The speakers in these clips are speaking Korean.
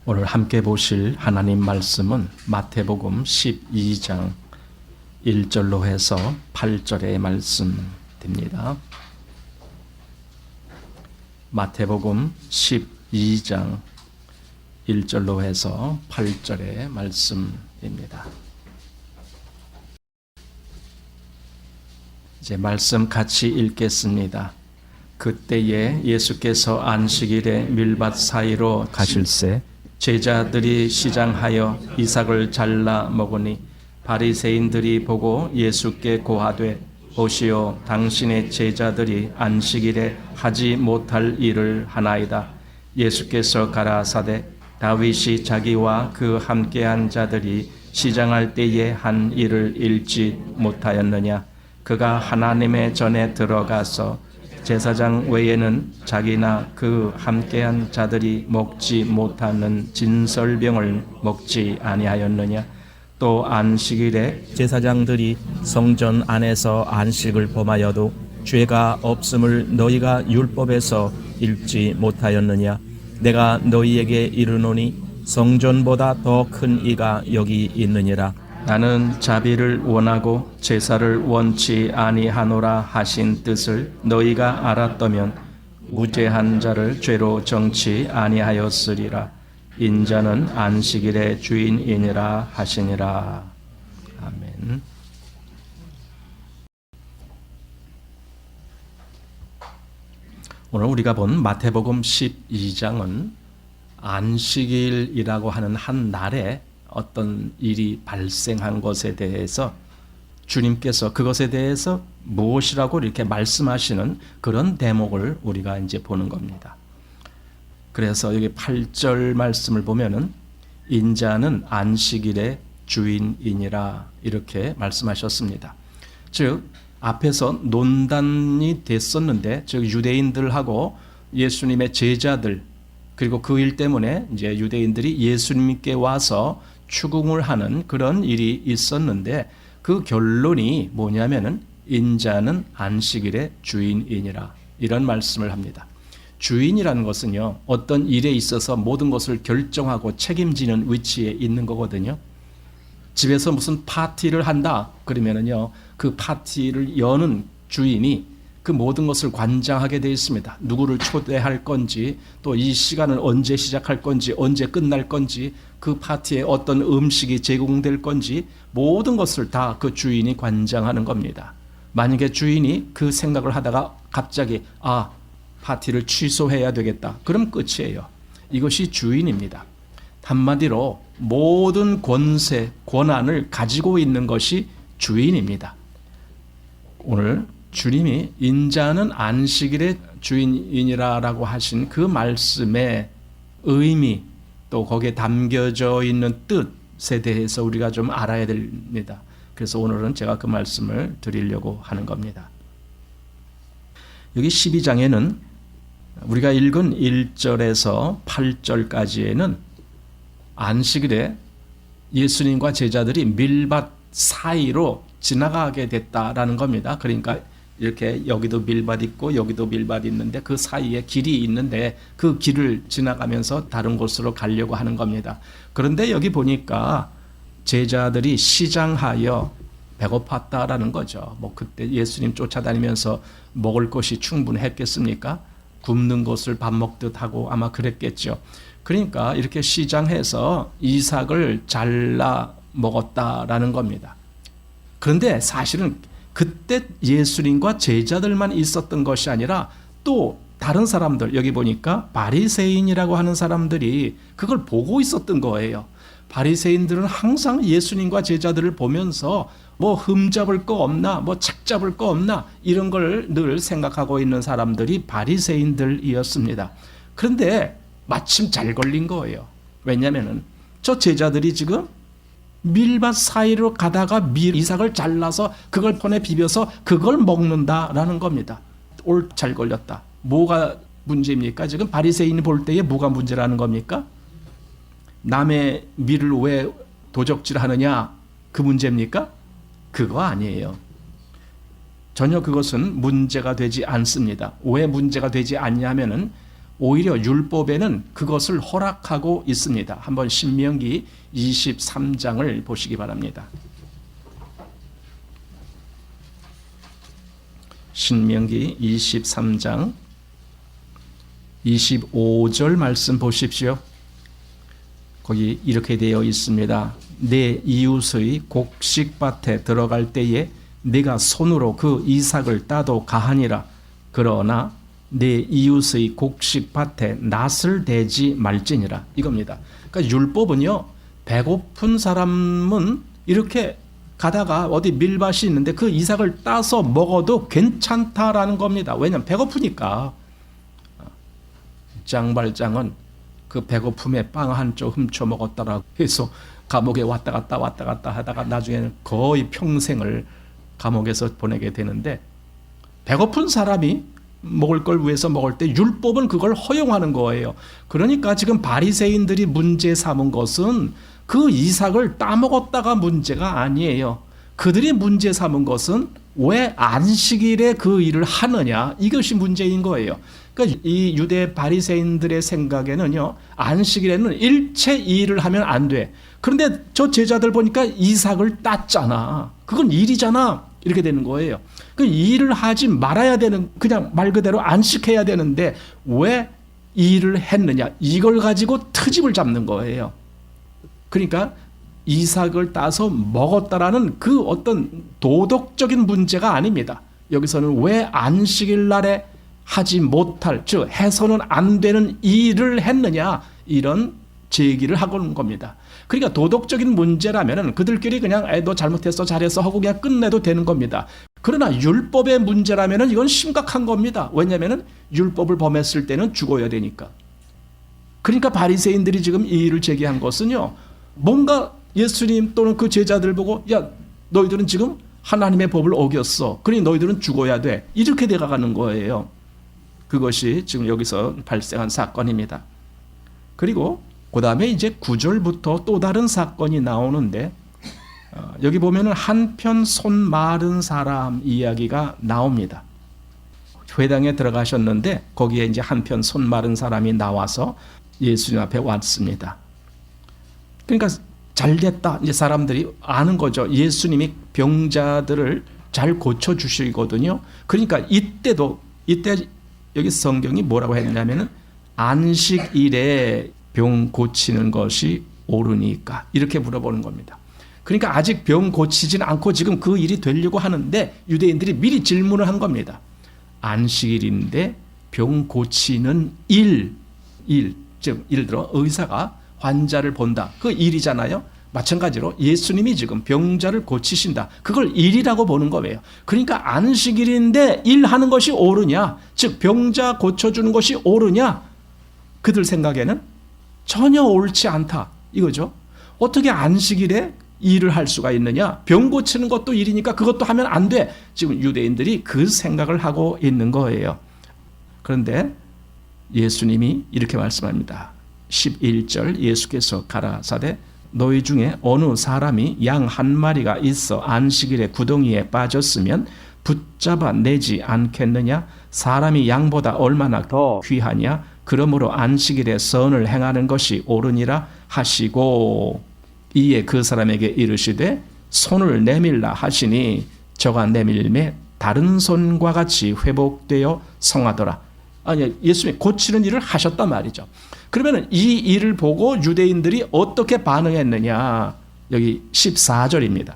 오늘 함께 보실 하나님 말씀은 마태복음 12장 1절로 해서 8절의 말씀입니다. 마태복음 12장 1절로 해서 8절의 말씀입니다. 이제 말씀 같이 읽겠습니다. 그때에 예수께서 안식일에 밀밭 사이로 가실새 제자들이 시장하여 이삭을 잘라 먹으니 바리새인들이 보고 예수께 고하되 보시오, 당신의 제자들이 안식일에 하지 못할 일을 하나이다. 예수께서 가라사대 다윗이 자기와 그 함께한 자들이 시장할 때에 한 일을 읽지 못하였느냐? 그가 하나님의 전에 들어가서 제사장 외에는 자기나 그 함께한 자들이 먹지 못하는 진설병을 먹지 아니하였느냐? 또 안식일에 제사장들이 성전 안에서 안식을 범하여도 죄가 없음을 너희가 율법에서 읽지 못하였느냐? 내가 너희에게 이르노니 성전보다 더 큰 이가 여기 있느니라. 나는 자비를 원하고 제사를 원치 아니하노라 하신 뜻을 너희가 알았다면 무죄한 자를 죄로 정치 아니하였으리라. 인자는 안식일의 주인이니라 하시니라. 아멘. 오늘 우리가 본 마태복음 12장은 안식일이라고 하는 한 날에 어떤 일이 발생한 것에 대해서 주님께서 그것에 대해서 무엇이라고 이렇게 말씀하시는 그런 대목을 우리가 이제 보는 겁니다. 그래서 여기 8절 말씀을 보면은 인자는 안식일의 주인이니라 이렇게 말씀하셨습니다. 즉 앞에서 논단이 됐었는데, 즉 유대인들하고 예수님의 제자들, 그리고 그 일 때문에 이제 유대인들이 예수님께 와서 추궁을 하는 그런 일이 있었는데, 그 결론이 뭐냐면은 인자는 안식일의 주인이니라 이런 말씀을 합니다. 주인이라는 것은요, 어떤 일에 있어서 모든 것을 결정하고 책임지는 위치에 있는 거거든요. 집에서 무슨 파티를 한다 그러면은요, 그 파티를 여는 주인이 그 모든 것을 관장하게 되어 있습니다. 누구를 초대할 건지, 또 이 시간을 언제 시작할 건지, 언제 끝날 건지, 그 파티에 어떤 음식이 제공될 건지, 모든 것을 다 그 주인이 관장하는 겁니다. 만약에 주인이 그 생각을 하다가 갑자기 파티를 취소해야 되겠다, 그럼 끝이에요. 이것이 주인입니다. 한마디로 모든 권세, 권한을 가지고 있는 것이 주인입니다. 오늘 주님이 인자는 안식일의 주인이라고 하신 그 말씀의 의미, 또 거기에 담겨져 있는 뜻에 대해서 우리가 좀 알아야 됩니다. 그래서 오늘은 제가 그 말씀을 드리려고 하는 겁니다. 여기 12장에는 우리가 읽은 1절에서 8절까지에는 안식일에 예수님과 제자들이 밀밭 사이로 지나가게 됐다라는 겁니다. 그러니까 이렇게 여기도 밀밭 있고 여기도 밀밭 있는데 그 사이에 길이 있는데 그 길을 지나가면서 다른 곳으로 가려고 하는 겁니다. 그런데 여기 보니까 제자들이 시장하여 배고팠다라는 거죠. 뭐 그때 예수님 쫓아다니면서 먹을 것이 충분했겠습니까? 굶는 것을 밥 먹듯 하고 아마 그랬겠죠. 그러니까 이렇게 시장해서 이삭을 잘라 먹었다라는 겁니다. 그런데 사실은 그때 예수님과 제자들만 있었던 것이 아니라 또 다른 사람들, 여기 보니까 바리새인이라고 하는 사람들이 그걸 보고 있었던 거예요. 바리새인들은 항상 예수님과 제자들을 보면서 뭐 흠잡을 거 없나, 뭐 착잡을 거 없나, 이런 걸 늘 생각하고 있는 사람들이 바리새인들이었습니다. 그런데 마침 잘 걸린 거예요. 왜냐하면 저 제자들이 지금 밀밭 사이로 가다가 이삭을 잘라서 그걸 폰에 비벼서 그걸 먹는다라는 겁니다. 올 잘 걸렸다. 뭐가 문제입니까? 지금 바리새인이 볼 때에 뭐가 문제라는 겁니까? 남의 밀을 왜 도적질하느냐, 그 문제입니까? 그거 아니에요. 전혀 그것은 문제가 되지 않습니다. 왜 문제가 되지 않냐면은 오히려 율법에는 그것을 허락하고 있습니다. 한번 신명기 23장을 보시기 바랍니다. 신명기 23장 25절 말씀 보십시오. 거기 이렇게 되어 있습니다. 내 이웃의 곡식밭에 들어갈 때에 네가 손으로 그 이삭을 따도 가하니라. 그러나 내 이웃의 곡식밭에 낫을 대지 말지니라. 이겁니다. 그러니까 율법은요, 배고픈 사람은 이렇게 가다가 어디 밀밭이 있는데 그 이삭을 따서 먹어도 괜찮다라는 겁니다. 왜냐하면 배고프니까. 장발장은 그 배고픔에 빵 한 쪽 훔쳐 먹었다라고 해서 감옥에 왔다 갔다 하다가 나중에는 거의 평생을 감옥에서 보내게 되는데, 배고픈 사람이 먹을 걸 위해서 먹을 때 율법은 그걸 허용하는 거예요. 그러니까 지금 바리새인들이 문제 삼은 것은 그 이삭을 따먹었다가 문제가 아니에요. 그들이 문제 삼은 것은 왜 안식일에 그 일을 하느냐, 이것이 문제인 거예요. 그러니까 이 유대 바리새인들의 생각에는요, 안식일에는 일체 일을 하면 안 돼. 그런데 저 제자들 보니까 이삭을 땄잖아. 그건 일이잖아. 이렇게 되는 거예요. 그 일을 하지 말아야 되는, 그냥 말 그대로 안식해야 되는데 왜 일을 했느냐, 이걸 가지고 트집을 잡는 거예요. 그러니까 이삭을 따서 먹었다라는 그 어떤 도덕적인 문제가 아닙니다. 여기서는 왜 안식일 날에 하지 못할, 즉 해서는 안 되는 일을 했느냐, 이런 제기를 하고는 겁니다. 그러니까 도덕적인 문제라면 그들끼리 그냥 너 잘못했어 잘했어 하고 그냥 끝내도 되는 겁니다. 그러나 율법의 문제라면 이건 심각한 겁니다. 왜냐하면 율법을 범했을 때는 죽어야 되니까. 그러니까 바리새인들이 지금 이 일을 제기한 것은요, 뭔가 예수님 또는 그 제자들 보고, 야, 너희들은 지금 하나님의 법을 어겼어. 그러니 너희들은 죽어야 돼. 이렇게 돼가는 거예요. 그것이 지금 여기서 발생한 사건입니다. 그리고 그 다음에 이제 9절부터 또 다른 사건이 나오는데, 여기 보면은 한편 손 마른 사람 이야기가 나옵니다. 회당에 들어가셨는데 거기에 이제 한편 손 마른 사람이 나와서 예수님 앞에 왔습니다. 그러니까 잘 됐다, 이제 사람들이 아는 거죠. 예수님이 병자들을 잘 고쳐 주시거든요. 그러니까 이때 여기 성경이 뭐라고 했냐면은 안식일에 병 고치는 것이 옳으니까, 이렇게 물어보는 겁니다. 그러니까 아직 병 고치지는 않고 지금 그 일이 되려고 하는데 유대인들이 미리 질문을 한 겁니다. 안식일인데 병 고치는 일, 즉 예를 들어 의사가 환자를 본다, 그 일이잖아요. 마찬가지로 예수님이 지금 병자를 고치신다, 그걸 일이라고 보는 거예요. 그러니까 안식일인데 일하는 것이 옳으냐, 즉 병자 고쳐주는 것이 옳으냐, 그들 생각에는 전혀 옳지 않다, 이거죠. 어떻게 안식일에 일을 할 수가 있느냐, 병 고치는 것도 일이니까 그것도 하면 안 돼. 지금 유대인들이 그 생각을 하고 있는 거예요. 그런데 예수님이 이렇게 말씀합니다. 11절, 예수께서 가라사대 너희 중에 어느 사람이 양 한 마리가 있어 안식일에 구덩이에 빠졌으면 붙잡아 내지 않겠느냐? 사람이 양보다 얼마나 더 귀하냐? 그러므로 안식일에 선을 행하는 것이 옳으니라 하시고, 이에 그 사람에게 이르시되 손을 내밀라 하시니 저가 내밀매 다른 손과 같이 회복되어 성하더라. 아니, 예수님이 고치는 일을 하셨단 말이죠. 그러면 이 일을 보고 유대인들이 어떻게 반응했느냐, 여기 14절입니다.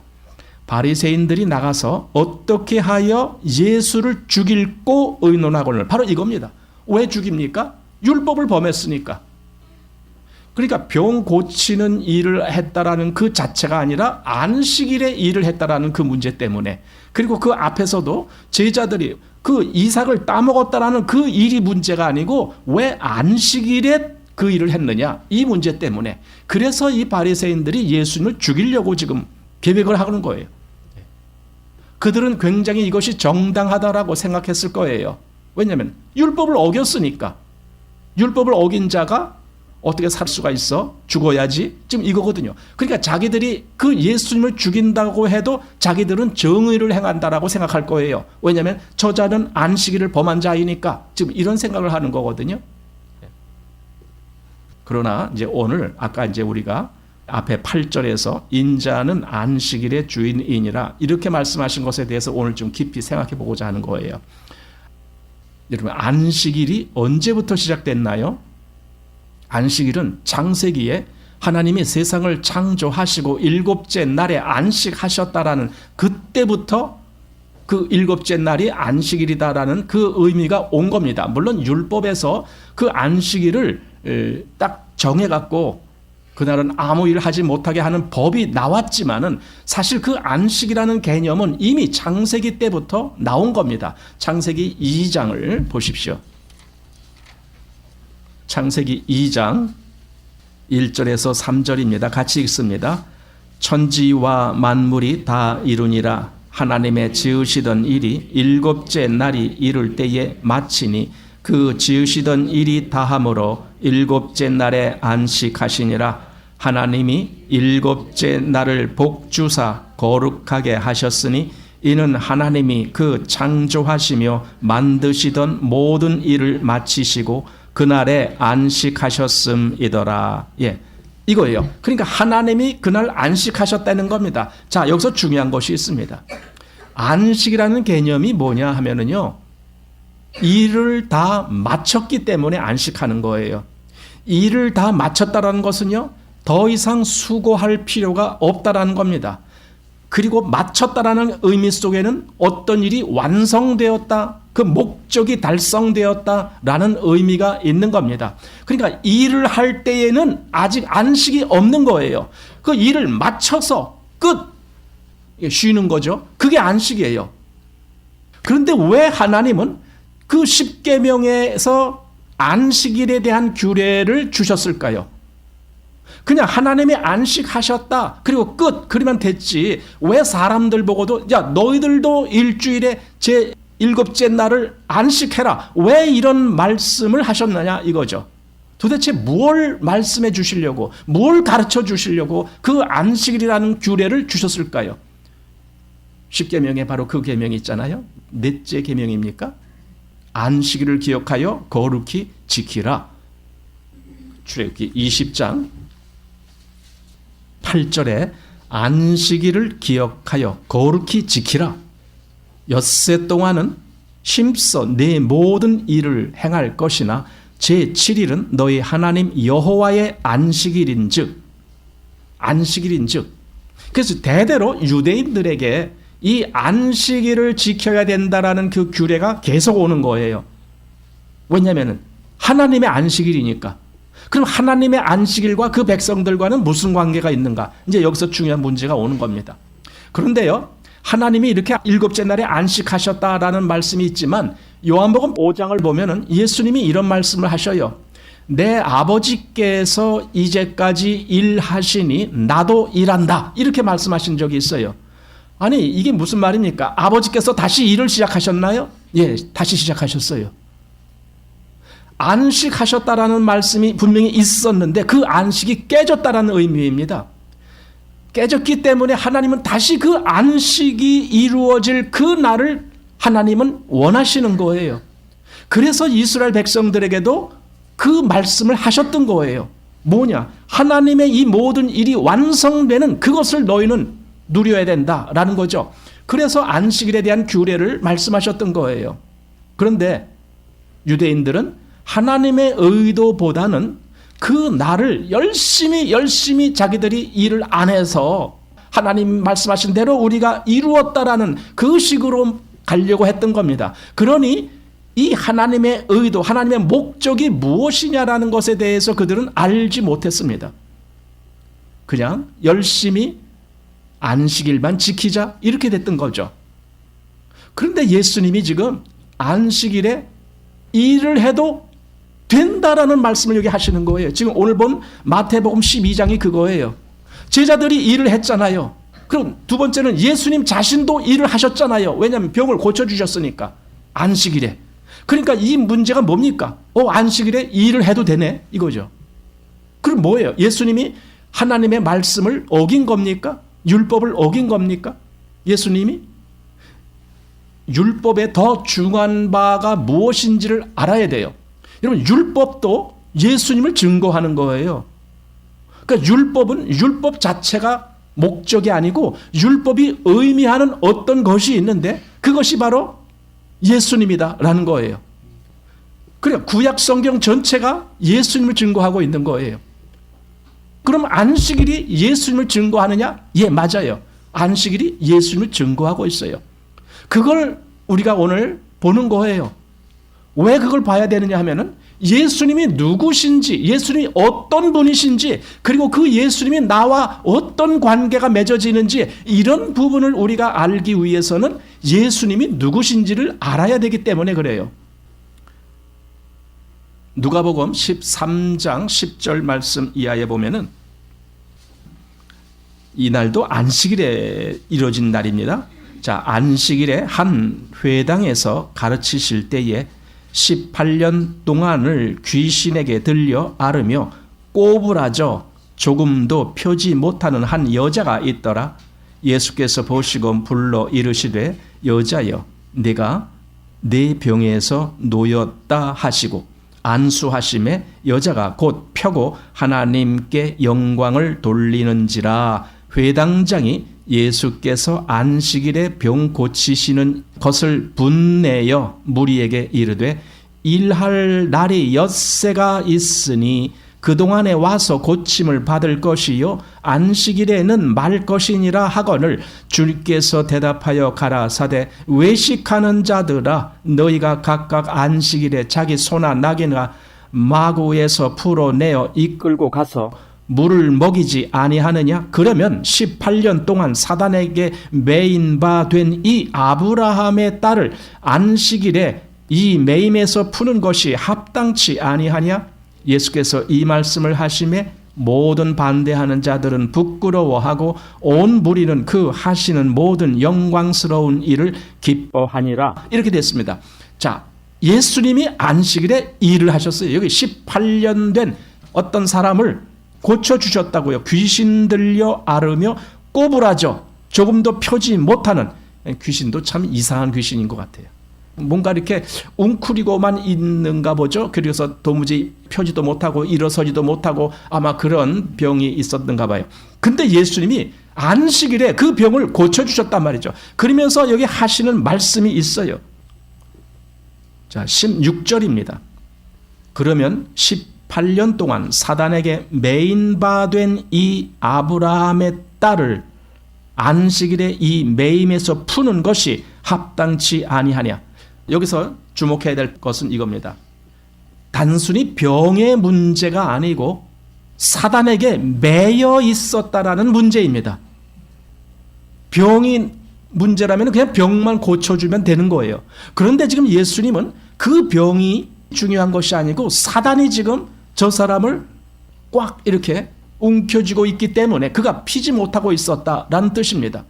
바리새인들이 나가서 어떻게 하여 예수를 죽일고 의논하거늘. 바로 이겁니다. 왜 죽입니까? 율법을 범했으니까. 그러니까 병 고치는 일을 했다라는 그 자체가 아니라 안식일에 일을 했다라는 그 문제 때문에, 그리고 그 앞에서도 제자들이 그 이삭을 따먹었다라는 그 일이 문제가 아니고 왜 안식일에 그 일을 했느냐, 이 문제 때문에, 그래서 이 바리새인들이 예수님을 죽이려고 지금 계획을 하는 거예요. 그들은 굉장히 이것이 정당하다라고 생각했을 거예요. 왜냐하면 율법을 어겼으니까. 율법을 어긴 자가 어떻게 살 수가 있어? 죽어야지. 지금 이거거든요. 그러니까 자기들이 그 예수님을 죽인다고 해도 자기들은 정의를 행한다라고 생각할 거예요. 왜냐하면 저자는 안식일을 범한 자이니까. 지금 이런 생각을 하는 거거든요. 그러나 이제 오늘 아까 이제 우리가 앞에 8절에서 인자는 안식일의 주인이니라 이렇게 말씀하신 것에 대해서 오늘 좀 깊이 생각해 보고자 하는 거예요. 여러분, 안식일이 언제부터 시작됐나요? 안식일은 창세기에 하나님이 세상을 창조하시고 일곱째 날에 안식하셨다라는 그때부터 그 일곱째 날이 안식일이다라는 그 의미가 온 겁니다. 물론 율법에서 그 안식일을 딱 정해갖고 그날은 아무 일 하지 못하게 하는 법이 나왔지만은 사실 그 안식이라는 개념은 이미 창세기 때부터 나온 겁니다. 창세기 2장을 보십시오. 창세기 2장 1절에서 3절입니다. 같이 읽습니다. 천지와 만물이 다 이루니라. 하나님의 지으시던 일이 일곱째 날이 이룰 때에 마치니 그 지으시던 일이 다함으로 일곱째 날에 안식하시니라. 하나님이 일곱째 날을 복주사 거룩하게 하셨으니 이는 하나님이 그 창조하시며 만드시던 모든 일을 마치시고 그날에 안식하셨음이더라. 예, 이거예요. 그러니까 하나님이 그날 안식하셨다는 겁니다. 자, 여기서 중요한 것이 있습니다. 안식이라는 개념이 뭐냐 하면은요, 일을 다 마쳤기 때문에 안식하는 거예요. 일을 다 마쳤다라는 것은요, 더 이상 수고할 필요가 없다라는 겁니다. 그리고 마쳤다라는 의미 속에는 어떤 일이 완성되었다, 그 목적이 달성되었다라는 의미가 있는 겁니다. 그러니까 일을 할 때에는 아직 안식이 없는 거예요. 그 일을 마쳐서 끝! 쉬는 거죠. 그게 안식이에요. 그런데 왜 하나님은 그 십계명에서 안식일에 대한 규례를 주셨을까요? 그냥 하나님이 안식하셨다, 그리고 끝, 그러면 됐지. 왜 사람들 보고도 야, 너희들도 일주일에 제 일곱째 날을 안식해라, 왜 이런 말씀을 하셨느냐 이거죠. 도대체 뭘 말씀해 주시려고, 뭘 가르쳐 주시려고 그 안식일이라는 규례를 주셨을까요? 십계명에 바로 그 계명이 있잖아요. 넷째 계명입니까? 안식일을 기억하여 거룩히 지키라. 출애굽기 20장 8절에 안식일을 기억하여 거룩히 지키라. 엿새 동안은 힘써 내 모든 일을 행할 것이나 제7일은 너희 하나님 여호와의 안식일인즉. 그래서 대대로 유대인들에게 이 안식일을 지켜야 된다라는 그 규례가 계속 오는 거예요. 왜냐하면 하나님의 안식일이니까. 그럼 하나님의 안식일과 그 백성들과는 무슨 관계가 있는가? 이제 여기서 중요한 문제가 오는 겁니다. 그런데요, 하나님이 이렇게 일곱째 날에 안식하셨다라는 말씀이 있지만 요한복음 5장을 보면은 예수님이 이런 말씀을 하셔요. 내 아버지께서 이제까지 일하시니 나도 일한다, 이렇게 말씀하신 적이 있어요. 아니, 이게 무슨 말입니까? 아버지께서 다시 일을 시작하셨나요? 예, 다시 시작하셨어요. 안식하셨다라는 말씀이 분명히 있었는데 그 안식이 깨졌다라는 의미입니다. 깨졌기 때문에 하나님은 다시 그 안식이 이루어질 그 날을 하나님은 원하시는 거예요. 그래서 이스라엘 백성들에게도 그 말씀을 하셨던 거예요. 뭐냐? 하나님의 이 모든 일이 완성되는 그것을 너희는 누려야 된다라는 거죠. 그래서 안식일에 대한 규례를 말씀하셨던 거예요. 그런데 유대인들은 하나님의 의도보다는 그 날을 열심히 자기들이 일을 안 해서 하나님 말씀하신 대로 우리가 이루었다라는 그 식으로 가려고 했던 겁니다. 그러니 이 하나님의 의도, 하나님의 목적이 무엇이냐라는 것에 대해서 그들은 알지 못했습니다. 그냥 열심히 안식일만 지키자, 이렇게 됐던 거죠. 그런데 예수님이 지금 안식일에 일을 해도 된다라는 말씀을 여기 하시는 거예요. 지금 오늘 본 마태복음 12장이 그거예요. 제자들이 일을 했잖아요. 그럼 두 번째는 예수님 자신도 일을 하셨잖아요. 왜냐하면 병을 고쳐주셨으니까. 안식일에. 그러니까 이 문제가 뭡니까? 안식일에 일을 해도 되네, 이거죠. 그럼 뭐예요? 예수님이 하나님의 말씀을 어긴 겁니까? 율법을 어긴 겁니까? 예수님이? 율법의 더 중요한 바가 무엇인지를 알아야 돼요. 여러분, 율법도 예수님을 증거하는 거예요. 그러니까 율법은 율법 자체가 목적이 아니고 율법이 의미하는 어떤 것이 있는데 그것이 바로 예수님이다라는 거예요. 그러니까 구약 성경 전체가 예수님을 증거하고 있는 거예요. 그럼 안식일이 예수님을 증거하느냐? 예, 맞아요. 안식일이 예수님을 증거하고 있어요. 그걸 우리가 오늘 보는 거예요. 왜 그걸 봐야 되느냐 하면은 예수님이 누구신지, 예수님이 어떤 분이신지, 그리고 그 예수님이 나와 어떤 관계가 맺어지는지 이런 부분을 우리가 알기 위해서는 예수님이 누구신지를 알아야 되기 때문에 그래요. 누가복음 13장 10절 말씀 이하에 보면은 이날도 안식일에 이루어진 날입니다. 자, 안식일에 한 회당에서 가르치실 때에 18년 동안을 귀신에게 들려 앓으며 꼬부라져 조금도 펴지 못하는 한 여자가 있더라. 예수께서 보시고 불러 이르시되 여자여 네가 네 병에서 놓였다 하시고 안수하심에 여자가 곧 펴고 하나님께 영광을 돌리는지라. 회당장이 예수께서 안식일에 병 고치시는 것을 분내어 무리에게 이르되 일할 날이 엿새가 있으니 그동안에 와서 고침을 받을 것이요 안식일에는 말 것이니라 하거늘 주께서 대답하여 가라사대 외식하는 자들아 너희가 각각 안식일에 자기 소나 나귀나 마구에서 풀어내어 이끌고 가서 물을 먹이지 아니하느냐? 그러면 18년 동안 사단에게 매인 바 된 이 아브라함의 딸을 안식일에 이 매임에서 푸는 것이 합당치 아니하냐? 예수께서 이 말씀을 하심에 모든 반대하는 자들은 부끄러워하고 온 무리는 그 하시는 모든 영광스러운 일을 기뻐하니라. 이렇게 됐습니다. 자, 예수님이 안식일에 일을 하셨어요. 여기 18년 된 어떤 사람을 고쳐주셨다고요. 귀신 들려 앓으며 꼬부라져 조금도 펴지 못하는 귀신도 참 이상한 귀신인 것 같아요. 뭔가 이렇게 웅크리고만 있는가 보죠. 그래서 도무지 펴지도 못하고 일어서지도 못하고 아마 그런 병이 있었는가 봐요. 근데 예수님이 안식일에 그 병을 고쳐주셨단 말이죠. 그러면서 여기 하시는 말씀이 있어요. 자, 16절입니다. 그러면 18년 동안 사단에게 매인 바 된 이 아브라함의 딸을 안식일에 이 매임에서 푸는 것이 합당치 아니하냐. 여기서 주목해야 될 것은 이겁니다. 단순히 병의 문제가 아니고 사단에게 매여 있었다라는 문제입니다. 병이 문제라면 그냥 병만 고쳐주면 되는 거예요. 그런데 지금 예수님은 그 병이 중요한 것이 아니고 사단이 지금 저 사람을 꽉 이렇게 움켜쥐고 있기 때문에 그가 피지 못하고 있었다라는 뜻입니다.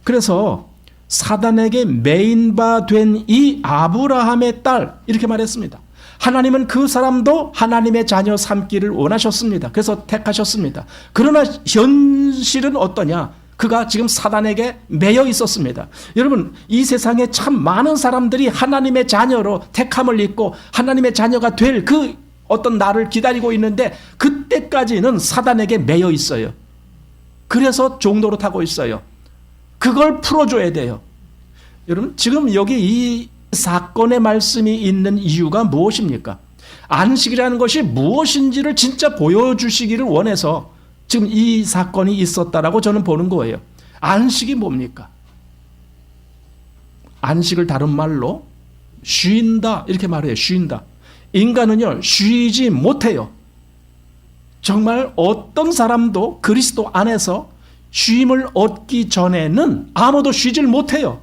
그래서 사단에게 매인 바 된 이 아브라함의 딸 이렇게 말했습니다. 하나님은 그 사람도 하나님의 자녀 삼기를 원하셨습니다. 그래서 택하셨습니다. 그러나 현실은 어떠냐? 그가 지금 사단에게 매여 있었습니다. 여러분, 이 세상에 참 많은 사람들이 하나님의 자녀로 택함을 입고 하나님의 자녀가 될 그 어떤 날을 기다리고 있는데 그때까지는 사단에게 매여 있어요. 그래서 종노릇 하고 있어요. 그걸 풀어줘야 돼요. 여러분, 지금 여기 이 사건의 말씀이 있는 이유가 무엇입니까? 안식이라는 것이 무엇인지를 진짜 보여주시기를 원해서 지금 이 사건이 있었다라고 저는 보는 거예요. 안식이 뭡니까? 안식을 다른 말로 쉰다 이렇게 말해요. 쉰다. 인간은요 쉬지 못해요. 정말 어떤 사람도 그리스도 안에서 쉼을 얻기 전에는 아무도 쉬질 못해요.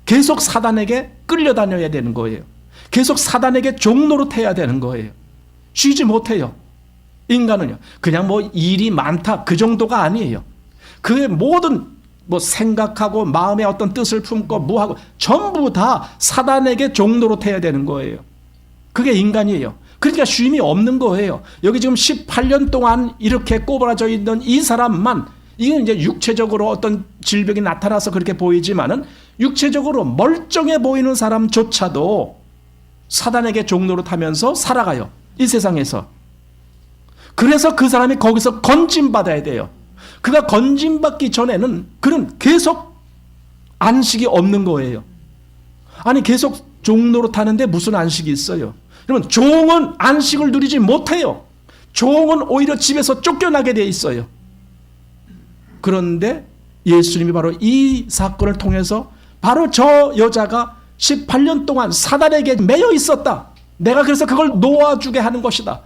계속 사단에게 끌려다녀야 되는 거예요. 계속 사단에게 종노릇해야 되는 거예요. 쉬지 못해요. 인간은요. 그냥 뭐 일이 많다 그 정도가 아니에요. 그의 모든 뭐 생각하고 마음의 어떤 뜻을 품고 뭐하고 전부 다 사단에게 종노릇해야 되는 거예요. 그게 인간이에요. 그러니까 쉼이 없는 거예요. 여기 지금 18년 동안 이렇게 꼬부라져 있는 이 사람만 이게 이제 육체적으로 어떤 질병이 나타나서 그렇게 보이지만은 육체적으로 멀쩡해 보이는 사람조차도 사단에게 종노릇하면서 살아가요. 이 세상에서. 그래서 그 사람이 거기서 건짐받아야 돼요. 그가 건짐받기 전에는 그는 계속 안식이 없는 거예요. 아니 계속 종로로 타는데 무슨 안식이 있어요? 여러분 종은 안식을 누리지 못해요. 종은 오히려 집에서 쫓겨나게 돼 있어요. 그런데 예수님이 바로 이 사건을 통해서 바로 저 여자가 18년 동안 사단에게 매여 있었다. 내가 그래서 그걸 놓아주게 하는 것이다.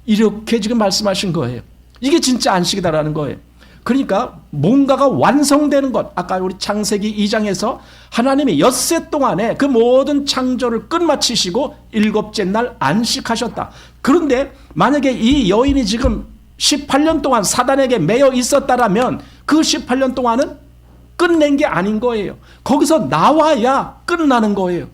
이렇게 지금 말씀하신 거예요. 이게 진짜 안식이다라는 거예요. 그러니까 뭔가가 완성되는 것. 아까 우리 창세기 2장에서 하나님이 엿새 동안에 그 모든 창조를 끝마치시고 일곱째 날 안식하셨다. 그런데 만약에 이 여인이 지금 18년 동안 사단에게 매여 있었다라면 그 18년 동안은 끝낸 게 아닌 거예요. 거기서 나와야 끝나는 거예요.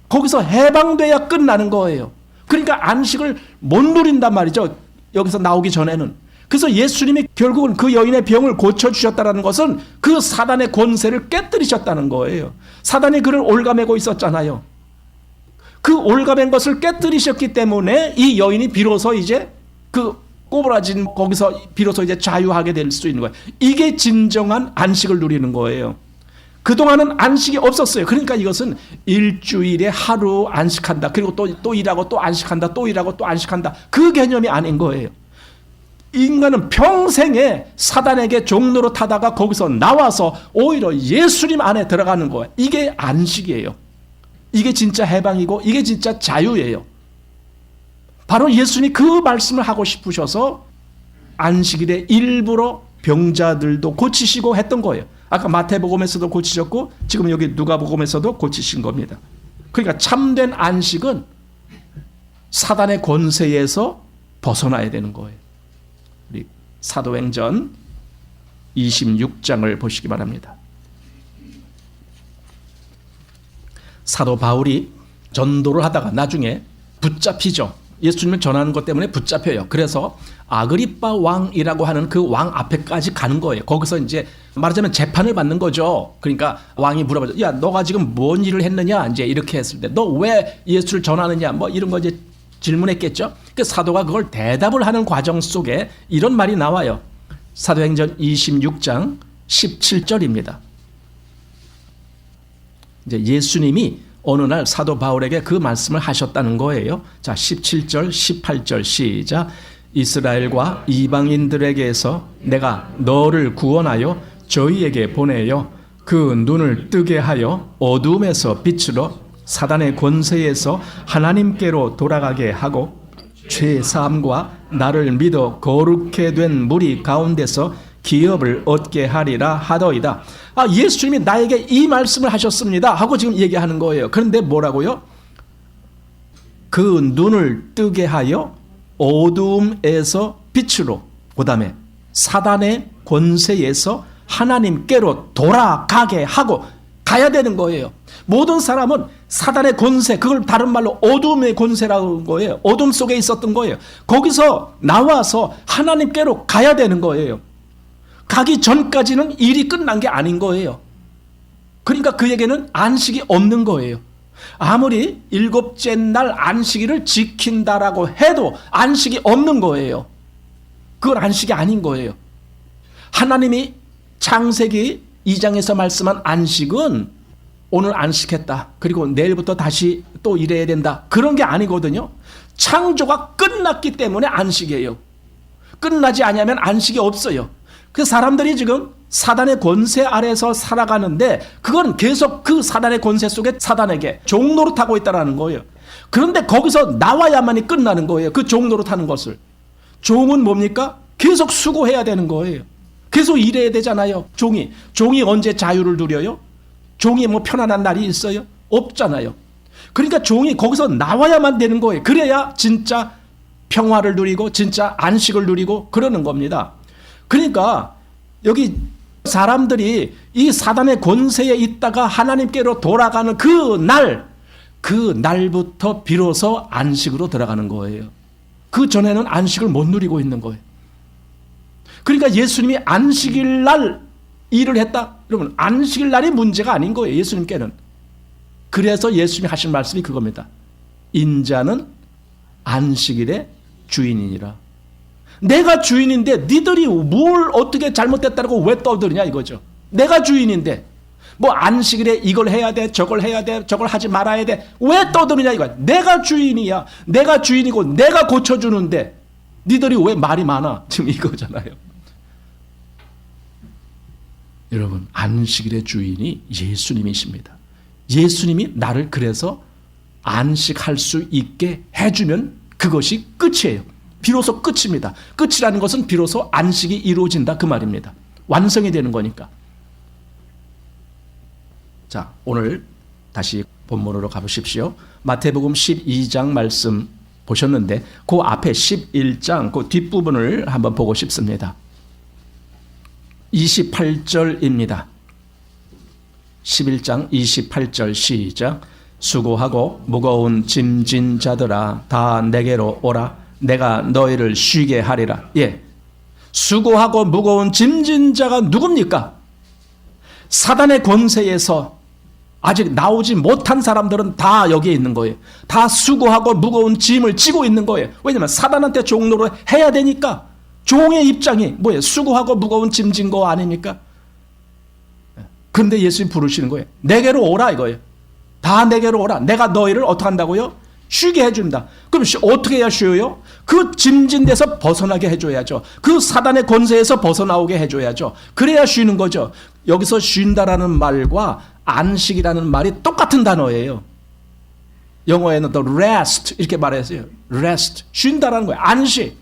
거기서 해방돼야 끝나는 거예요. 그러니까 안식을 못 누린단 말이죠. 여기서 나오기 전에는. 그래서 예수님이 결국은 그 여인의 병을 고쳐주셨다는 것은 그 사단의 권세를 깨뜨리셨다는 거예요. 사단이 그를 올가매고 있었잖아요. 그 올가맨 것을 깨뜨리셨기 때문에 이 여인이 비로소 이제 그 꼬부라진 거기서 비로소 이제 자유하게 될 수 있는 거예요. 이게 진정한 안식을 누리는 거예요. 그동안은 안식이 없었어요. 그러니까 이것은 일주일에 하루 안식한다. 그리고 또 일하고 또 안식한다. 또 일하고 또 안식한다. 그 개념이 아닌 거예요. 인간은 평생에 사단에게 종로로 타다가 거기서 나와서 오히려 예수님 안에 들어가는 거예요. 이게 안식이에요. 이게 진짜 해방이고 이게 진짜 자유예요. 바로 예수님이 그 말씀을 하고 싶으셔서 안식일에 일부러 병자들도 고치시고 했던 거예요. 아까 마태복음에서도 고치셨고 지금 여기 누가복음에서도 고치신 겁니다. 그러니까 참된 안식은 사단의 권세에서 벗어나야 되는 거예요. 우리 사도행전 26장을 보시기 바랍니다. 사도 바울이 전도를 하다가 나중에 붙잡히죠. 예수님을 전하는 것 때문에 붙잡혀요. 그래서 아그리빠 왕이라고 하는 그 왕 앞에까지 가는 거예요. 거기서 이제 말하자면 재판을 받는 거죠. 그러니까 왕이 물어보죠. 야, 너가 지금 뭔 일을 했느냐? 이제 이렇게 했을 때, 너 왜 예수를 전하느냐? 뭐 이런 거 이제 질문했겠죠. 그 사도가 그걸 대답을 하는 과정 속에 이런 말이 나와요. 사도행전 26장 17절입니다. 이제 예수님이 어느 날 사도 바울에게 그 말씀을 하셨다는 거예요. 자, 17절, 18절 시작. 이스라엘과 이방인들에게서 내가 너를 구원하여 저희에게 보내요. 그 눈을 뜨게 하여 어둠에서 빛으로 사단의 권세에서 하나님께로 돌아가게 하고 죄사함과 나를 믿어 거룩해 된 무리 가운데서 기업을 얻게 하리라 하더이다. 예수님이 나에게 이 말씀을 하셨습니다 하고 지금 얘기하는 거예요. 그런데 뭐라고요? 그 눈을 뜨게 하여 어둠에서 빛으로, 그 다음에 사단의 권세에서 하나님께로 돌아가게 하고 가야 되는 거예요. 모든 사람은 사단의 권세, 그걸 다른 말로 어둠의 권세라고 하는 거예요. 어둠 속에 있었던 거예요. 거기서 나와서 하나님께로 가야 되는 거예요. 가기 전까지는 일이 끝난 게 아닌 거예요. 그러니까 그에게는 안식이 없는 거예요. 아무리 일곱째 날 안식일을 지킨다라고 해도 안식이 없는 거예요. 그건 안식이 아닌 거예요. 하나님이 창세기 2장에서 말씀한 안식은 오늘 안식했다. 그리고 내일부터 다시 또 일해야 된다. 그런 게 아니거든요. 창조가 끝났기 때문에 안식이에요. 끝나지 않으면 안식이 없어요. 그 사람들이 지금 사단의 권세 아래서 살아가는데 그건 계속 그 사단의 권세 속에 사단에게 종노릇하고 있다는 거예요. 그런데 거기서 나와야만이 끝나는 거예요. 그 종노릇하는 것을. 종은 뭡니까? 계속 수고해야 되는 거예요. 계속 일해야 되잖아요. 종이 언제 자유를 누려요? 종이 뭐 편안한 날이 있어요? 없잖아요. 그러니까 종이 거기서 나와야만 되는 거예요. 그래야 진짜 평화를 누리고 진짜 안식을 누리고 그러는 겁니다. 그러니까 여기 사람들이 이 사단의 권세에 있다가 하나님께로 돌아가는 그 날부터 비로소 안식으로 들어가는 거예요. 그 전에는 안식을 못 누리고 있는 거예요. 그러니까 예수님이 안식일 날 일을 했다? 여러분, 안식일 날이 문제가 아닌 거예요. 예수님께는. 그래서 예수님이 하신 말씀이 그겁니다. 인자는 안식일의 주인이니라. 내가 주인인데 니들이 뭘 어떻게 잘못됐다고 왜 떠드느냐 이거죠. 내가 주인인데 뭐 안식일에 이걸 해야 돼, 저걸 해야 돼, 저걸 하지 말아야 돼. 왜 떠드느냐 이거야. 내가 주인이야. 내가 주인이고 내가 고쳐주는데 니들이 왜 말이 많아. 지금 이거잖아요. 여러분, 안식일의 주인이 예수님이십니다. 예수님이 나를 그래서 안식할 수 있게 해주면 그것이 끝이에요. 비로소 끝입니다. 끝이라는 것은 비로소 안식이 이루어진다 그 말입니다. 완성이 되는 거니까. 자, 오늘 다시 본문으로 가보십시오. 마태복음 12장 말씀 보셨는데 그 앞에 11장 그 뒷부분을 한번 보고 싶습니다. 28절입니다. 11장 28절 시작. 수고하고 무거운 짐진 자들아 다 내게로 오라. 내가 너희를 쉬게 하리라. 예, 수고하고 무거운 짐진 자가 누굽니까? 사단의 권세에서 아직 나오지 못한 사람들은 다 여기에 있는 거예요. 다 수고하고 무거운 짐을 지고 있는 거예요. 왜냐하면 사단한테 종로를 해야 되니까. 종의 입장이 뭐예요? 수고하고 무거운 짐 진 거 아닙니까? 그런데 예수님 부르시는 거예요. 내게로 오라 이거예요. 다 내게로 오라. 내가 너희를 어떻게 한다고요? 쉬게 해준다. 그럼 어떻게 해야 쉬어요? 그 짐진 데서 벗어나게 해줘야죠. 그 사단의 권세에서 벗어나오게 해줘야죠. 그래야 쉬는 거죠. 여기서 쉰다라는 말과 안식이라는 말이 똑같은 단어예요. 영어에는 또 rest 이렇게 말했어요. rest, 쉰다라는 거예요. 안식.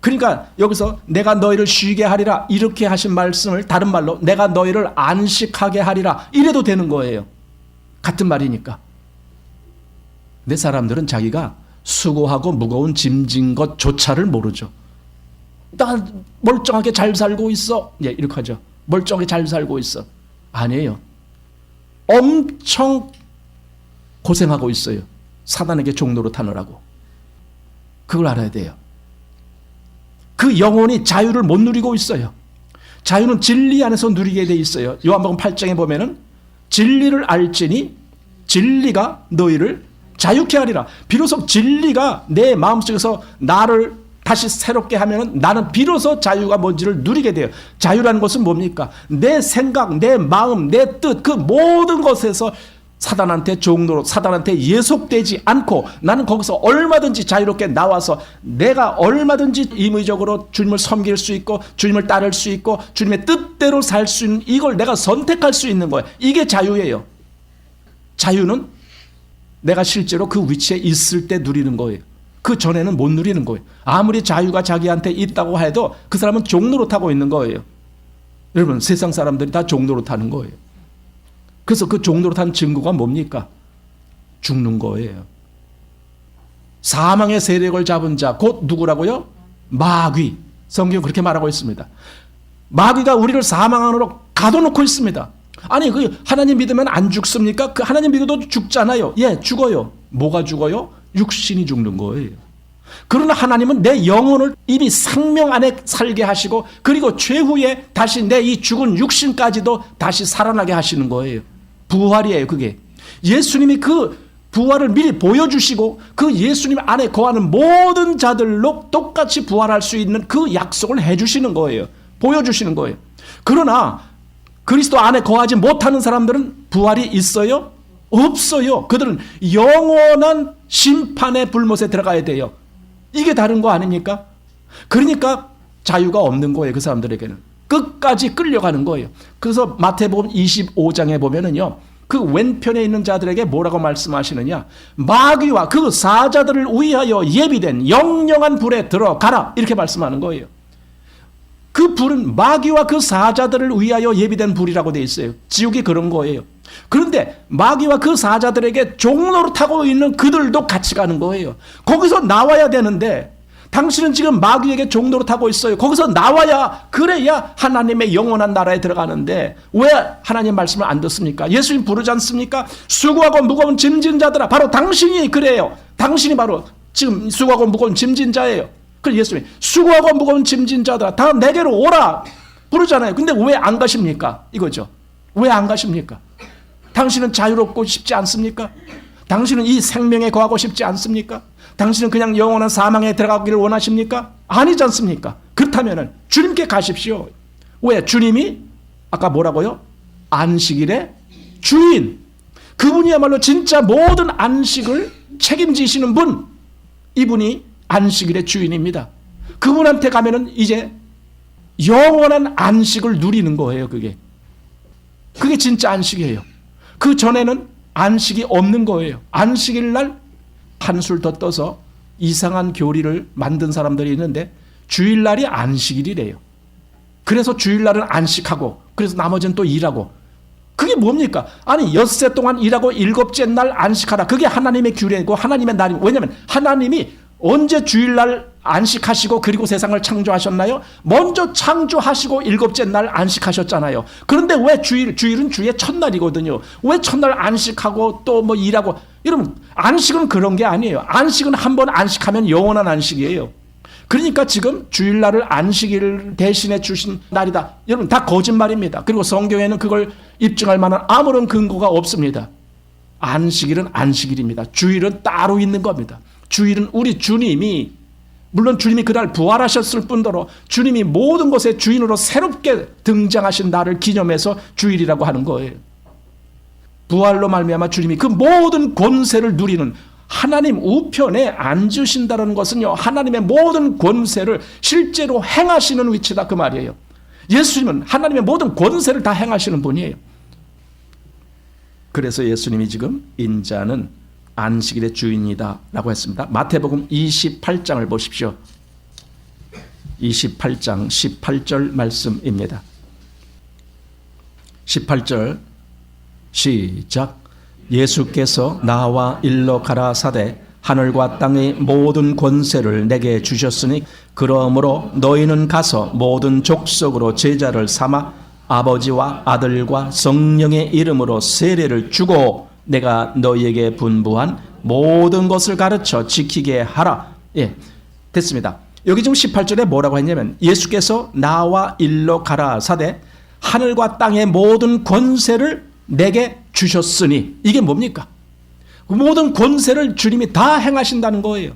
그러니까 여기서 내가 너희를 쉬게 하리라 이렇게 하신 말씀을 다른 말로 내가 너희를 안식하게 하리라 이래도 되는 거예요. 같은 말이니까. 근데 사람들은 자기가 수고하고 무거운 짐진 것조차를 모르죠. 나 멀쩡하게 잘 살고 있어. 예, 이렇게 하죠. 멀쩡하게 잘 살고 있어. 아니에요. 엄청 고생하고 있어요. 사단에게 종로로 타느라고. 그걸 알아야 돼요. 그 영혼이 자유를 못 누리고 있어요. 자유는 진리 안에서 누리게 돼 있어요. 요한복음 8장에 보면은 진리를 알지니 진리가 너희를 자유케 하리라. 비로소 진리가 내 마음속에서 나를 다시 새롭게 하면 나는 비로소 자유가 뭔지를 누리게 돼요. 자유라는 것은 뭡니까? 내 생각, 내 마음, 내 뜻, 그 모든 것에서 사단한테 종로로, 사단한테 예속되지 않고 나는 거기서 얼마든지 자유롭게 나와서 내가 얼마든지 임의적으로 주님을 섬길 수 있고 주님을 따를 수 있고 주님의 뜻대로 살 수 있는 이걸 내가 선택할 수 있는 거예요. 이게 자유예요. 자유는 내가 실제로 그 위치에 있을 때 누리는 거예요. 그 전에는 못 누리는 거예요. 아무리 자유가 자기한테 있다고 해도 그 사람은 종로로 타고 있는 거예요. 여러분, 세상 사람들이 다 종로로 타는 거예요. 그래서 그 종로로 탄 증거가 뭡니까? 죽는 거예요. 사망의 세력을 잡은 자, 곧 누구라고요? 마귀. 성경 그렇게 말하고 있습니다. 마귀가 우리를 사망 안으로 가둬놓고 있습니다. 아니, 그 하나님 믿으면 안 죽습니까? 그 하나님 믿어도 죽잖아요. 예, 죽어요. 뭐가 죽어요? 육신이 죽는 거예요. 그러나 하나님은 내 영혼을 이미 생명 안에 살게 하시고 그리고 최후에 다시 내 이 죽은 육신까지도 다시 살아나게 하시는 거예요. 부활이에요, 그게. 예수님이 그 부활을 미리 보여주시고 그 예수님 안에 거하는 모든 자들로 똑같이 부활할 수 있는 그 약속을 해주시는 거예요. 보여주시는 거예요. 그러나 그리스도 안에 거하지 못하는 사람들은 부활이 있어요? 없어요. 그들은 영원한 심판의 불못에 들어가야 돼요. 이게 다른 거 아닙니까? 그러니까 자유가 없는 거예요. 그 사람들에게는. 끝까지 끌려가는 거예요. 그래서 마태복음 25장에 보면은요. 그 왼편에 있는 자들에게 뭐라고 말씀하시느냐. 마귀와 그 사자들을 위하여 예비된 영영한 불에 들어가라. 이렇게 말씀하는 거예요. 그 불은 마귀와 그 사자들을 위하여 예비된 불이라고 되어 있어요. 지옥이 그런 거예요. 그런데 마귀와 그 사자들에게 종로를 타고 있는 그들도 같이 가는 거예요. 거기서 나와야 되는데 당신은 지금 마귀에게 종로를 타고 있어요. 거기서 나와야 그래야 하나님의 영원한 나라에 들어가는데 왜 하나님 말씀을 안 듣습니까? 예수님 부르지 않습니까? 수고하고 무거운 짐진 자들아, 바로 당신이 그래요. 당신이 바로 지금 수고하고 무거운 짐진 자예요. 그래서 예수님이 수고하고 무거운 짐진 자들아 다 내게로 오라 부르잖아요. 근데 왜 안 가십니까? 이거죠. 왜 안 가십니까? 당신은 자유롭고 싶지 않습니까? 당신은 이 생명에 거하고 싶지 않습니까? 당신은 그냥 영원한 사망에 들어가기를 원하십니까? 아니지 않습니까? 그렇다면 주님께 가십시오. 왜? 주님이 아까 뭐라고요? 안식일의 주인. 그분이야말로 진짜 모든 안식을 책임지시는 분. 이분이 안식일의 주인입니다. 그분한테 가면은 이제 영원한 안식을 누리는 거예요. 그게 진짜 안식이에요. 그 전에는 안식이 없는 거예요. 안식일 날 한술 더 떠서 이상한 교리를 만든 사람들이 있는데 주일날이 안식일이래요. 그래서 주일날은 안식하고 그래서 나머지는 또 일하고. 그게 뭡니까? 아니 엿새 동안 일하고 일곱째 날 안식하라. 그게 하나님의 규례고 하나님의 날입니다. 왜냐하면 하나님이 언제 주일날 안식하시고 그리고 세상을 창조하셨나요? 먼저 창조하시고 일곱째 날 안식하셨잖아요. 그런데 왜 주일은 주의 첫날이거든요. 왜 첫날 안식하고 또 뭐 일하고. 여러분 안식은 그런 게 아니에요. 안식은 한 번 안식하면 영원한 안식이에요. 그러니까 지금 주일날을 안식일 대신에 주신 날이다. 여러분 다 거짓말입니다. 그리고 성경에는 그걸 입증할 만한 아무런 근거가 없습니다. 안식일은 안식일입니다. 주일은 따로 있는 겁니다. 주일은 우리 주님이, 물론 주님이 그날 부활하셨을 뿐더러 주님이 모든 것의 주인으로 새롭게 등장하신 날을 기념해서 주일이라고 하는 거예요. 부활로 말미암아 주님이 그 모든 권세를 누리는 하나님 우편에 앉으신다는 것은요, 하나님의 모든 권세를 실제로 행하시는 위치다 그 말이에요. 예수님은 하나님의 모든 권세를 다 행하시는 분이에요. 그래서 예수님이 지금 인자는 안식일의 주인이다 라고 했습니다. 마태복음 28장을 보십시오. 28장 18절 말씀입니다. 18절 시작. 예수께서 나와 일러 가라사대 하늘과 땅의 모든 권세를 내게 주셨으니 그러므로 너희는 가서 모든 족속으로 제자를 삼아 아버지와 아들과 성령의 이름으로 세례를 주고 내가 너희에게 분부한 모든 것을 가르쳐 지키게 하라. 예, 됐습니다. 여기 지금 18절에 뭐라고 했냐면 예수께서 나와 일러 가라사대 하늘과 땅의 모든 권세를 내게 주셨으니, 이게 뭡니까? 모든 권세를 주님이 다 행하신다는 거예요.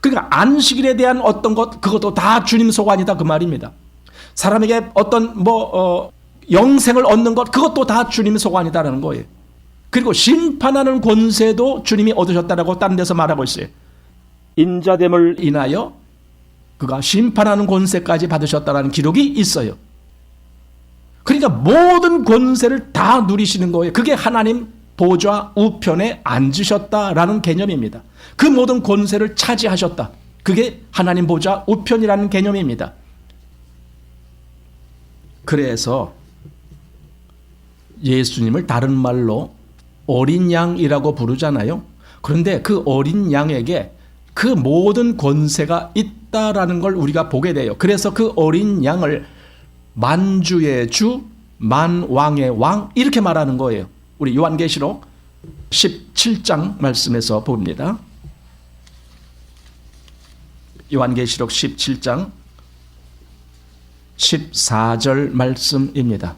그러니까 안식일에 대한 어떤 것, 그것도 다 주님 소관이다 그 말입니다. 사람에게 어떤 영생을 얻는 것, 그것도 다 주님 소관이다라는 거예요. 그리고 심판하는 권세도 주님이 얻으셨다라고 다른 데서 말하고 있어요. 인자됨을 인하여 그가 심판하는 권세까지 받으셨다라는 기록이 있어요. 그러니까 모든 권세를 다 누리시는 거예요. 그게 하나님 보좌 우편에 앉으셨다라는 개념입니다. 그 모든 권세를 차지하셨다. 그게 하나님 보좌 우편이라는 개념입니다. 그래서 예수님을 다른 말로 어린 양이라고 부르잖아요. 그런데 그 어린 양에게 그 모든 권세가 있다라는 걸 우리가 보게 돼요. 그래서 그 어린 양을 만주의 주, 만왕의 왕 이렇게 말하는 거예요. 우리 요한계시록 17장 말씀에서 봅니다. 요한계시록 17장 14절 말씀입니다.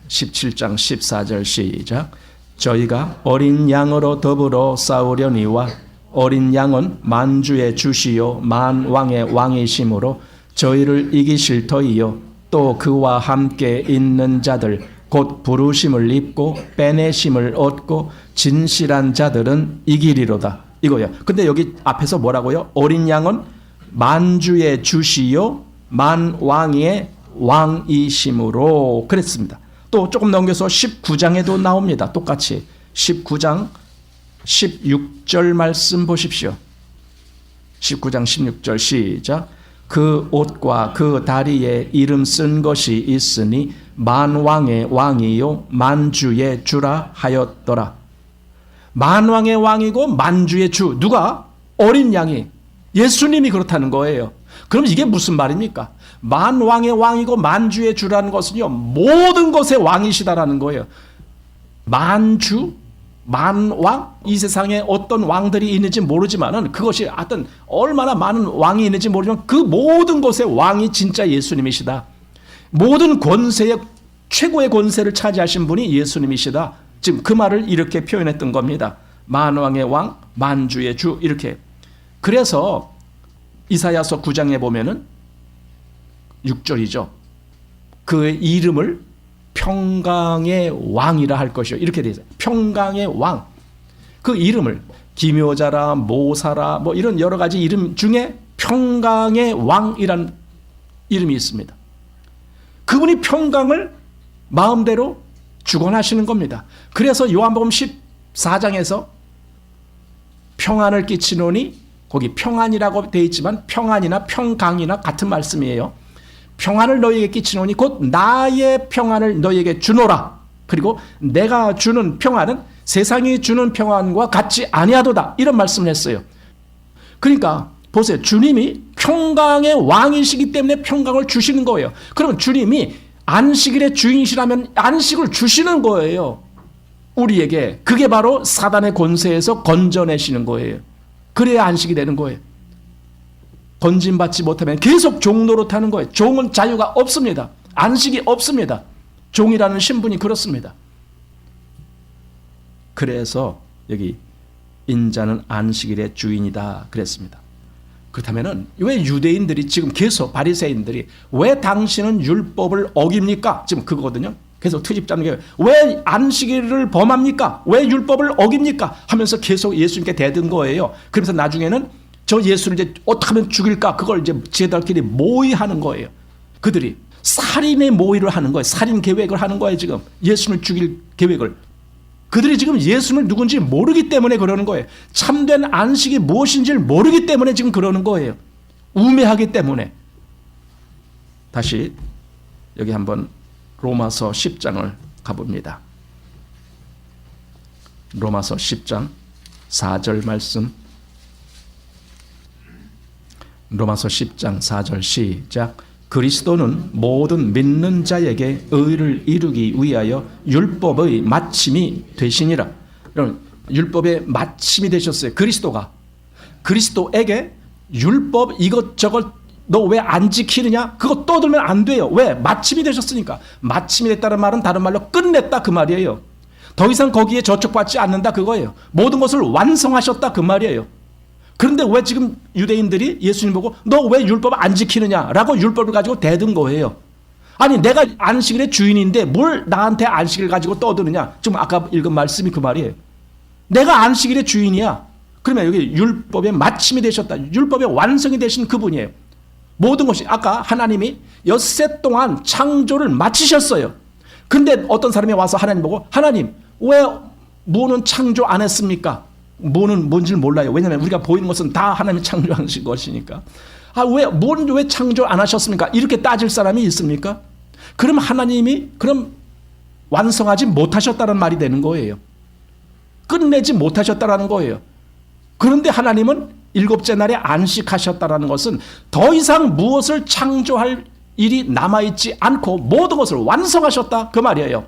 17장 14절 시작. 저희가 어린 양으로 더불어 싸우려니와 어린 양은 만주의 주시요 만왕의 왕이심으로 저희를 이기실 터이요 또 그와 함께 있는 자들 곧 부르심을 입고 빼내심을 얻고 진실한 자들은 이기리로다 이거예요. 근데 여기 앞에서 뭐라고요? 어린 양은 만주의 주시요 만왕의 왕이심으로 그랬습니다. 또 조금 넘겨서 19장에도 나옵니다. 똑같이 19장 16절 말씀 보십시오. 19장 16절 시작. 그 옷과 그 다리에 이름 쓴 것이 있으니 만왕의 왕이요 만주의 주라 하였더라. 만왕의 왕이고 만주의 주. 누가? 어린 양이. 예수님이 그렇다는 거예요. 그럼 이게 무슨 말입니까? 만왕의 왕이고 만주의 주라는 것은요 모든 것의 왕이시다라는 거예요. 만주, 만왕, 이 세상에 어떤 왕들이 있는지 모르지만은 그것이 하여튼 얼마나 많은 왕이 있는지 모르지만 그 모든 것의 왕이 진짜 예수님이시다. 모든 권세의 최고의 권세를 차지하신 분이 예수님이시다. 지금 그 말을 이렇게 표현했던 겁니다. 만왕의 왕, 만주의 주 이렇게. 그래서 이사야서 9장에 보면은 6절이죠. 그의 이름을 평강의 왕이라 할 것이요. 이렇게 되어 있어요. 평강의 왕. 그 이름을 기묘자라 모사라 뭐 이런 여러 가지 이름 중에 평강의 왕이라는 이름이 있습니다. 그분이 평강을 마음대로 주관하시는 겁니다. 그래서 요한복음 14장에서 평안을 끼치노니 거기 평안이라고 되어 있지만 평안이나 평강이나 같은 말씀이에요. 평안을 너희에게 끼치노니 곧 나의 평안을 너희에게 주노라. 그리고 내가 주는 평안은 세상이 주는 평안과 같지 아니하도다. 이런 말씀을 했어요. 그러니까 보세요. 주님이 평강의 왕이시기 때문에 평강을 주시는 거예요. 그러면 주님이 안식일의 주인이시라면 안식을 주시는 거예요. 우리에게. 그게 바로 사단의 권세에서 건져내시는 거예요. 그래야 안식이 되는 거예요. 건진받지 못하면 계속 종 노릇하는 거예요. 종은 자유가 없습니다. 안식이 없습니다. 종이라는 신분이 그렇습니다. 그래서 여기 인자는 안식일의 주인이다 그랬습니다. 그렇다면은 왜 유대인들이 지금 계속 바리새인들이 왜 당신은 율법을 어깁니까? 지금 그거거든요. 계속 트집 잡는 게 왜 안식일을 범합니까? 왜 율법을 어깁니까? 하면서 계속 예수님께 대든 거예요. 그래서 나중에는 저 예수를 이제 어떻게 하면 죽일까? 그걸 이제 제자들끼리 모의하는 거예요. 그들이 살인의 모의를 하는 거예요. 살인 계획을 하는 거예요. 지금 예수님을 죽일 계획을. 그들이 지금 예수님을 누군지 모르기 때문에 그러는 거예요. 참된 안식이 무엇인지를 모르기 때문에 지금 그러는 거예요. 우매하기 때문에. 다시 여기 한번 로마서 10장을 가봅니다. 로마서 10장 4절 말씀. 로마서 10장 4절 시작. 그리스도는 모든 믿는 자에게 의를 이루기 위하여 율법의 마침이 되시니라. 여러분, 율법의 마침이 되셨어요. 그리스도가. 그리스도에게 율법 이것저것 너 왜 안 지키느냐? 그거 떠들면 안 돼요. 왜? 마침이 되셨으니까. 마침이 됐다는 말은 다른 말로 끝냈다 그 말이에요. 더 이상 거기에 저촉받지 않는다 그거예요. 모든 것을 완성하셨다 그 말이에요. 그런데 왜 지금 유대인들이 예수님 보고 너 왜 율법 안 지키느냐라고 율법을 가지고 대든 거예요. 아니 내가 안식일의 주인인데 뭘 나한테 안식일 가지고 떠드느냐. 지금 아까 읽은 말씀이 그 말이에요. 내가 안식일의 주인이야. 그러면 여기 율법의 마침이 되셨다. 율법의 완성이 되신 그분이에요. 모든 것이 아까 하나님이 엿새 동안 창조를 마치셨어요. 근데 어떤 사람이 와서 하나님 보고 하나님 왜 무는 창조 안 했습니까? 뭐는 뭔지를 몰라요. 왜냐하면 우리가 보이는 것은 다 하나님이 창조하신 것이니까. 뭐는 왜 창조 안 하셨습니까? 이렇게 따질 사람이 있습니까? 그럼 하나님이 완성하지 못하셨다는 말이 되는 거예요. 끝내지 못하셨다라는 거예요. 그런데 하나님은 일곱째 날에 안식하셨다라는 것은 더 이상 무엇을 창조할 일이 남아있지 않고 모든 것을 완성하셨다 그 말이에요.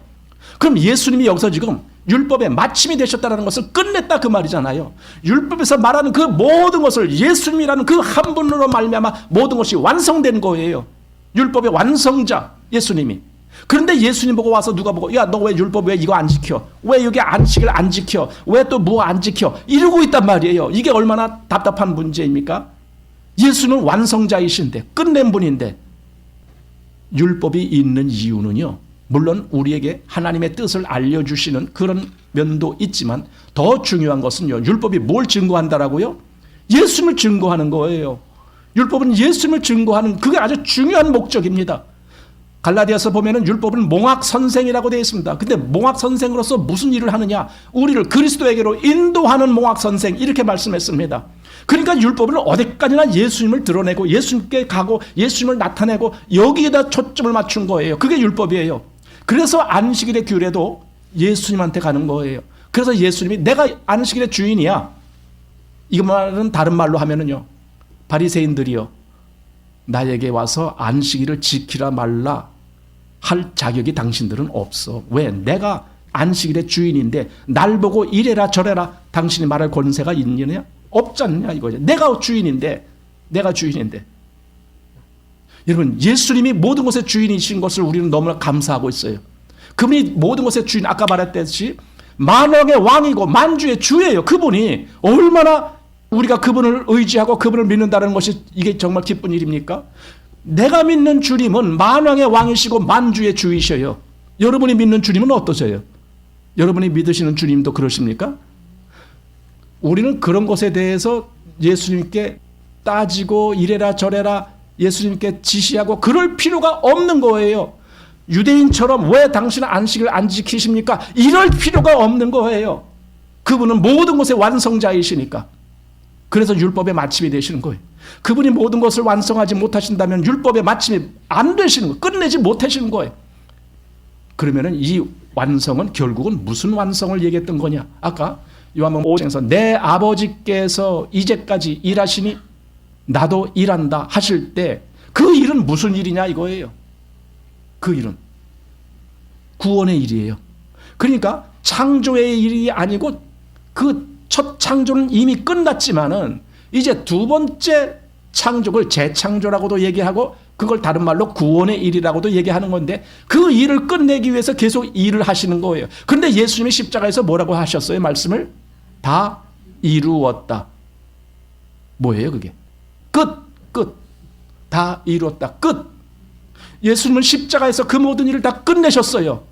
그럼 예수님이 여기서 지금 율법의 마침이 되셨다는 것을 끝냈다 그 말이잖아요. 율법에서 말하는 그 모든 것을 예수님이라는 그 한 분으로 말미암아 모든 것이 완성된 거예요. 율법의 완성자 예수님이. 그런데 예수님 보고 와서 누가 보고 야 너 왜 율법 왜 이거 안 지켜? 왜 여기 안식일 안 지켜? 왜 또 뭐 안 지켜? 이러고 있단 말이에요. 이게 얼마나 답답한 문제입니까? 예수는 완성자이신데 끝낸 분인데 율법이 있는 이유는요. 물론 우리에게 하나님의 뜻을 알려주시는 그런 면도 있지만 더 중요한 것은요. 율법이 뭘 증거한다라고요? 예수님을 증거하는 거예요. 율법은 예수님을 증거하는 그게 아주 중요한 목적입니다. 갈라디아서 보면은 율법은 몽학 선생이라고 되어 있습니다. 근데 몽학 선생으로서 무슨 일을 하느냐? 우리를 그리스도에게로 인도하는 몽학 선생 이렇게 말씀했습니다. 그러니까 율법은 어디까지나 예수님을 드러내고 예수님께 가고 예수님을 나타내고 여기에다 초점을 맞춘 거예요. 그게 율법이에요. 그래서 안식일의 규례도 예수님한테 가는 거예요. 그래서 예수님이 내가 안식일의 주인이야. 이 말은 다른 말로 하면은요. 바리새인들이요. 나에게 와서 안식일을 지키라 말라 할 자격이 당신들은 없어. 왜? 내가 안식일의 주인인데 날 보고 이래라 저래라 당신이 말할 권세가 있느냐? 없지 않느냐 이거죠. 내가 주인인데. 여러분 예수님이 모든 것의 주인이신 것을 우리는 너무나 감사하고 있어요. 그분이 모든 것의 주인 아까 말했듯이 만왕의 왕이고 만주의 주예요. 그분이 얼마나 우리가 그분을 의지하고 그분을 믿는다는 것이 이게 정말 기쁜 일입니까? 내가 믿는 주님은 만왕의 왕이시고 만주의 주이셔요. 여러분이 믿는 주님은 어떠세요? 여러분이 믿으시는 주님도 그러십니까? 우리는 그런 것에 대해서 예수님께 따지고 이래라 저래라 예수님께 지시하고 그럴 필요가 없는 거예요. 유대인처럼 왜 당신은 안식을 안 지키십니까? 이럴 필요가 없는 거예요. 그분은 모든 것의 완성자이시니까. 그래서 율법의 마침이 되시는 거예요. 그분이 모든 것을 완성하지 못하신다면 율법의 마침이 안 되시는 거예요. 끝내지 못하시는 거예요. 그러면은 이 완성은 결국은 무슨 완성을 얘기했던 거냐? 아까 요한복음 5장에서 내 아버지께서 이제까지 일하시니 나도 일한다 하실 때 그 일은 무슨 일이냐 이거예요. 그 일은 구원의 일이에요. 그러니까 창조의 일이 아니고 그 첫 창조는 이미 끝났지만은 이제 두 번째 창조를 재창조라고도 얘기하고 그걸 다른 말로 구원의 일이라고도 얘기하는 건데 그 일을 끝내기 위해서 계속 일을 하시는 거예요. 그런데 예수님이 십자가에서 뭐라고 하셨어요? 말씀을 다 이루었다. 뭐예요 그게? 끝. 다 이루었다. 끝. 예수님은 십자가에서 그 모든 일을 다 끝내셨어요.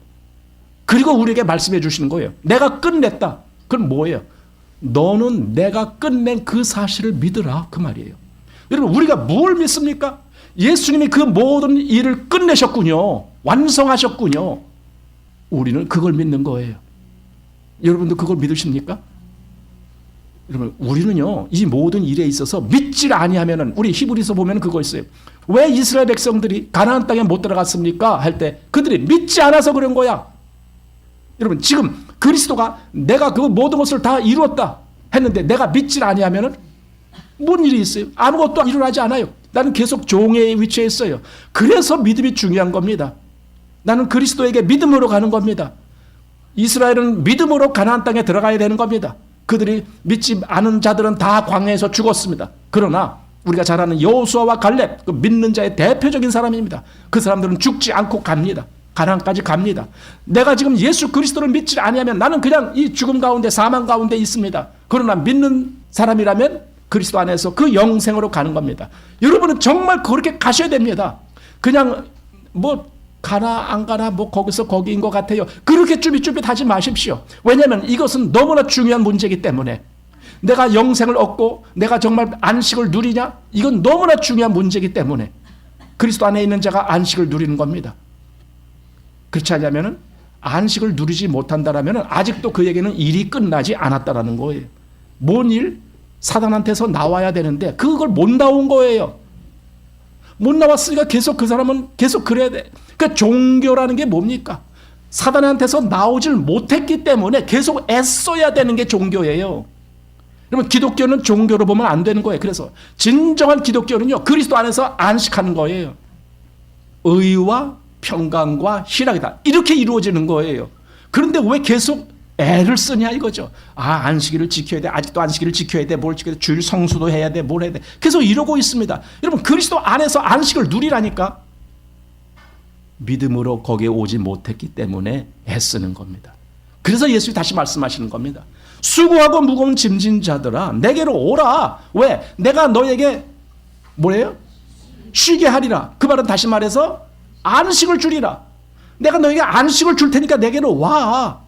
그리고 우리에게 말씀해 주시는 거예요. 내가 끝냈다. 그럼 뭐예요? 너는 내가 끝낸 그 사실을 믿으라. 그 말이에요. 여러분 우리가 뭘 믿습니까? 예수님이 그 모든 일을 끝내셨군요. 완성하셨군요. 우리는 그걸 믿는 거예요. 여러분도 그걸 믿으십니까? 여러분 우리는요 이 모든 일에 있어서 믿질 아니하면은 우리 히브리서 보면 그거 있어요. 왜 이스라엘 백성들이 가나안 땅에 못 들어갔습니까? 할 때 그들이 믿지 않아서 그런 거야. 여러분 지금 그리스도가 내가 그 모든 것을 다 이루었다 했는데 내가 믿질 아니하면은 뭔 일이 있어요? 아무것도 일어나지 않아요. 나는 계속 종의 위치에 있어요. 그래서 믿음이 중요한 겁니다. 나는 그리스도에게 믿음으로 가는 겁니다. 이스라엘은 믿음으로 가나안 땅에 들어가야 되는 겁니다. 그들이 믿지 않은 자들은 다 광야에서 죽었습니다. 그러나 우리가 잘 아는 여호수아와 갈렙 그 믿는 자의 대표적인 사람입니다. 그 사람들은 죽지 않고 갑니다. 가나안까지 갑니다. 내가 지금 예수 그리스도를 믿지 아니하면 나는 그냥 이 죽음 가운데 사망 가운데 있습니다. 그러나 믿는 사람이라면 그리스도 안에서 그 영생으로 가는 겁니다. 여러분은 정말 그렇게 가셔야 됩니다. 그냥 뭐 가나 안 가나 뭐 거기서 거기인 것 같아요. 그렇게 쭈삣쭈삣하지 마십시오. 왜냐하면 이것은 너무나 중요한 문제이기 때문에 내가 영생을 얻고 내가 정말 안식을 누리냐? 이건 너무나 중요한 문제이기 때문에 그리스도 안에 있는 자가 안식을 누리는 겁니다. 그렇지 않냐면 안식을 누리지 못한다라면 아직도 그에게는 일이 끝나지 않았다라는 거예요. 뭔 일? 사단한테서 나와야 되는데 그걸 못 나온 거예요. 못 나왔으니까 계속 그 사람은 계속 그래야 돼. 그러니까 종교라는 게 뭡니까? 사단한테서 나오질 못했기 때문에 계속 애써야 되는 게 종교예요. 여러분 기독교는 종교로 보면 안 되는 거예요. 그래서 진정한 기독교는요 그리스도 안에서 안식하는 거예요. 의와 평강과 희락이다. 이렇게 이루어지는 거예요. 그런데 왜 계속 애를 쓰냐 이거죠. 안식일을 지켜야 돼. 아직도 안식일을 지켜야 돼. 뭘 지켜야 돼. 주일 성수도 해야 돼. 뭘 해야 돼. 계속 이러고 있습니다. 여러분 그리스도 안에서 안식을 누리라니까. 믿음으로 거기에 오지 못했기 때문에 애쓰는 겁니다. 그래서 예수님이 다시 말씀하시는 겁니다. 수고하고 무거운 짐진 자들아 내게로 오라. 왜? 내가 너에게 뭐래요? 쉬게 하리라. 그 말은 다시 말해서 안식을 주리라. 내가 너에게 안식을 줄 테니까 내게로 와.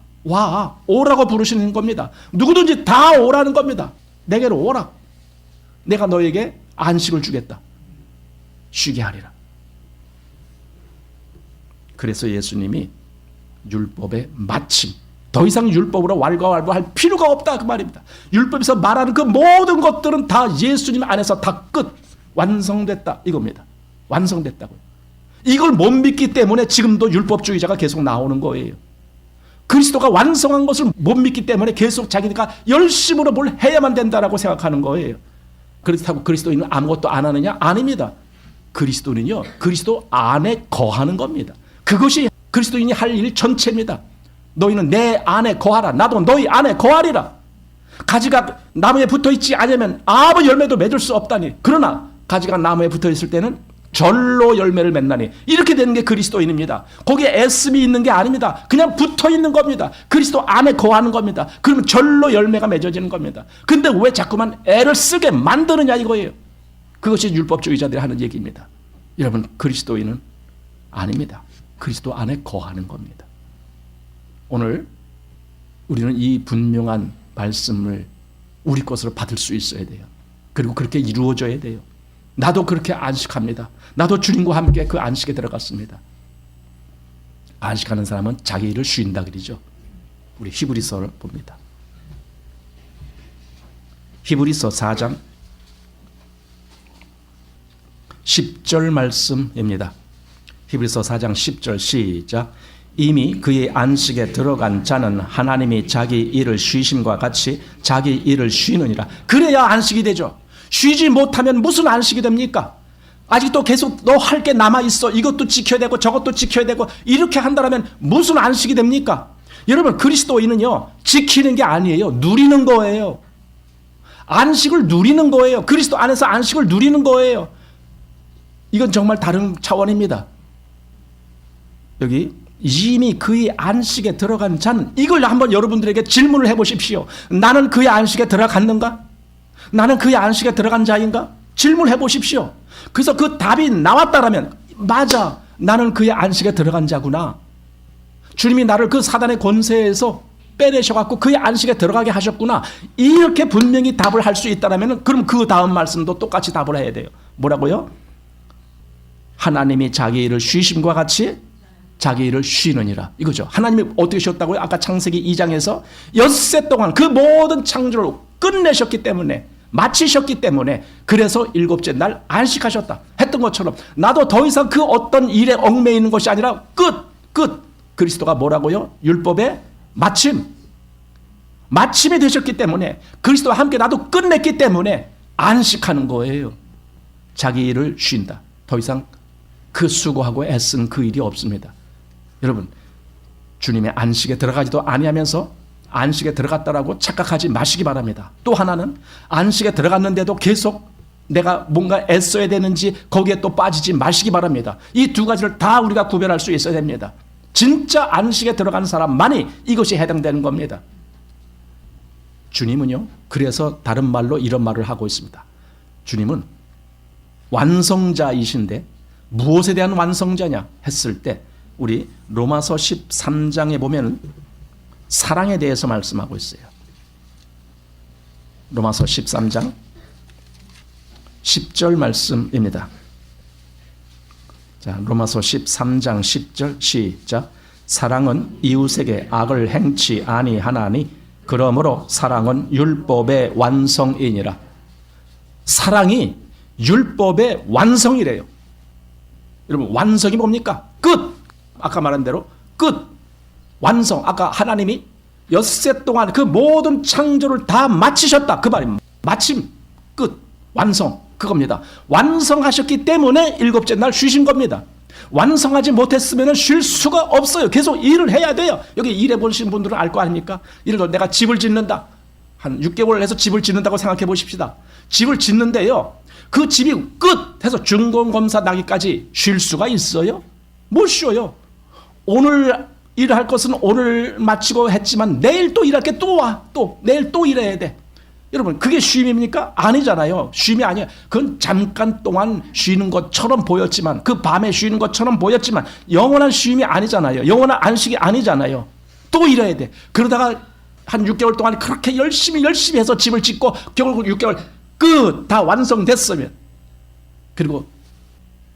오라고 부르시는 겁니다. 누구든지 다 오라는 겁니다. 내게로 오라. 내가 너에게 안식을 주겠다. 쉬게 하리라. 그래서 예수님이 율법의 마침, 더 이상 율법으로 왈가왈부할 필요가 없다 그 말입니다. 율법에서 말하는 그 모든 것들은 다 예수님 안에서 다 끝, 완성됐다 이겁니다. 완성됐다고요. 이걸 못 믿기 때문에 지금도 율법주의자가 계속 나오는 거예요. 그리스도가 완성한 것을 못 믿기 때문에 계속 자기가 열심으로 뭘 해야만 된다라고 생각하는 거예요. 그렇다고 그리스도인은 아무것도 안 하느냐? 아닙니다. 그리스도는요, 그리스도 안에 거하는 겁니다. 그것이 그리스도인이 할 일 전체입니다. 너희는 내 안에 거하라. 나도 너희 안에 거하리라. 가지가 나무에 붙어있지 않으면 아무 열매도 맺을 수 없다니. 그러나 가지가 나무에 붙어있을 때는 절로 열매를 맺나니. 이렇게 되는 게 그리스도인입니다. 거기에 애씀이 있는 게 아닙니다. 그냥 붙어 있는 겁니다. 그리스도 안에 거하는 겁니다. 그러면 절로 열매가 맺어지는 겁니다. 근데 왜 자꾸만 애를 쓰게 만드느냐 이거예요. 그것이 율법주의자들이 하는 얘기입니다. 여러분, 그리스도인은 아닙니다. 그리스도 안에 거하는 겁니다. 오늘 우리는 이 분명한 말씀을 우리 것으로 받을 수 있어야 돼요. 그리고 그렇게 이루어져야 돼요. 나도 그렇게 안식합니다. 나도 주님과 함께 그 안식에 들어갔습니다. 안식하는 사람은 자기 일을 쉰다 그러죠. 우리 히브리서를 봅니다. 히브리서 4장 10절 말씀입니다. 히브리서 4장 10절 시작. 이미 그의 안식에 들어간 자는 하나님이 자기 일을 쉬심과 같이 자기 일을 쉬느니라. 그래야 안식이 되죠. 쉬지 못하면 무슨 안식이 됩니까? 아직도 계속 너 할 게 남아있어. 이것도 지켜야 되고 저것도 지켜야 되고 이렇게 한다면 무슨 안식이 됩니까? 여러분, 그리스도인은요, 지키는 게 아니에요. 누리는 거예요. 안식을 누리는 거예요. 그리스도 안에서 안식을 누리는 거예요. 이건 정말 다른 차원입니다. 여기 이미 그의 안식에 들어간 자는, 이걸 한번 여러분들에게 질문을 해보십시오. 나는 그의 안식에 들어갔는가? 나는 그의 안식에 들어간 자인가? 질문해 보십시오. 그래서 그 답이 나왔다라면 맞아, 나는 그의 안식에 들어간 자구나. 주님이 나를 그 사단의 권세에서 빼내셔갖고 그의 안식에 들어가게 하셨구나. 이렇게 분명히 답을 할 수 있다면 그럼 그 다음 말씀도 똑같이 답을 해야 돼요. 뭐라고요? 하나님이 자기 일을 쉬심과 같이 자기 일을 쉬느니라. 이거죠. 하나님이 어떻게 쉬었다고요? 아까 창세기 2장에서 엿새 동안 그 모든 창조를 끝내셨기 때문에, 마치셨기 때문에, 그래서 일곱째 날 안식하셨다 했던 것처럼 나도 더 이상 그 어떤 일에 얽매이는 것이 아니라 끝. 그리스도가 뭐라고요? 율법의 마침이 되셨기 때문에, 그리스도와 함께 나도 끝냈기 때문에 안식하는 거예요. 자기 일을 쉰다. 더 이상 그 수고하고 애쓴 그 일이 없습니다. 여러분, 주님의 안식에 들어가지도 아니하면서 안식에 들어갔다라고 착각하지 마시기 바랍니다. 또 하나는 안식에 들어갔는데도 계속 내가 뭔가 애써야 되는지 거기에 또 빠지지 마시기 바랍니다. 이 두 가지를 다 우리가 구별할 수 있어야 됩니다. 진짜 안식에 들어가는 사람만이 이것이 해당되는 겁니다. 주님은요, 그래서 다른 말로 이런 말을 하고 있습니다. 주님은 완성자이신데 무엇에 대한 완성자냐 했을 때 우리 로마서 13장에 보면 사랑에 대해서 말씀하고 있어요. 로마서 13장 10절 말씀입니다. 자, 로마서 13장 10절 시작. 사랑은 이웃에게 악을 행치 아니하나니 그러므로 사랑은 율법의 완성이니라. 사랑이 율법의 완성이래요. 여러분, 완성이 뭡니까? 끝. 아까 말한 대로 끝. 완성. 아까 하나님이 엿새 동안 그 모든 창조를 다 마치셨다. 그 말입니다. 마침, 끝, 완성. 그겁니다. 완성하셨기 때문에 일곱째 날 쉬신 겁니다. 완성하지 못했으면 쉴 수가 없어요. 계속 일을 해야 돼요. 여기 일해 보신 분들은 알 거 아닙니까? 예를 들어 내가 집을 짓는다. 한 6개월을 해서 집을 짓는다고 생각해 보십시다. 집을 짓는데요, 그 집이 끝 해서 준공검사 나기까지 쉴 수가 있어요? 못 쉬어요. 오늘 일할 것은 오늘 마치고 했지만 내일 또 일할 게 또 와. 또 내일 또 일해야 돼. 여러분, 그게 쉼입니까? 아니잖아요. 쉼이 아니에요. 그건 잠깐 동안 쉬는 것처럼 보였지만, 그 밤에 쉬는 것처럼 보였지만 영원한 쉼이 아니잖아요. 영원한 안식이 아니잖아요. 또 일해야 돼. 그러다가 한 6개월 동안 그렇게 열심히 해서 집을 짓고 결국 6개월 끝 다 완성됐으면, 그리고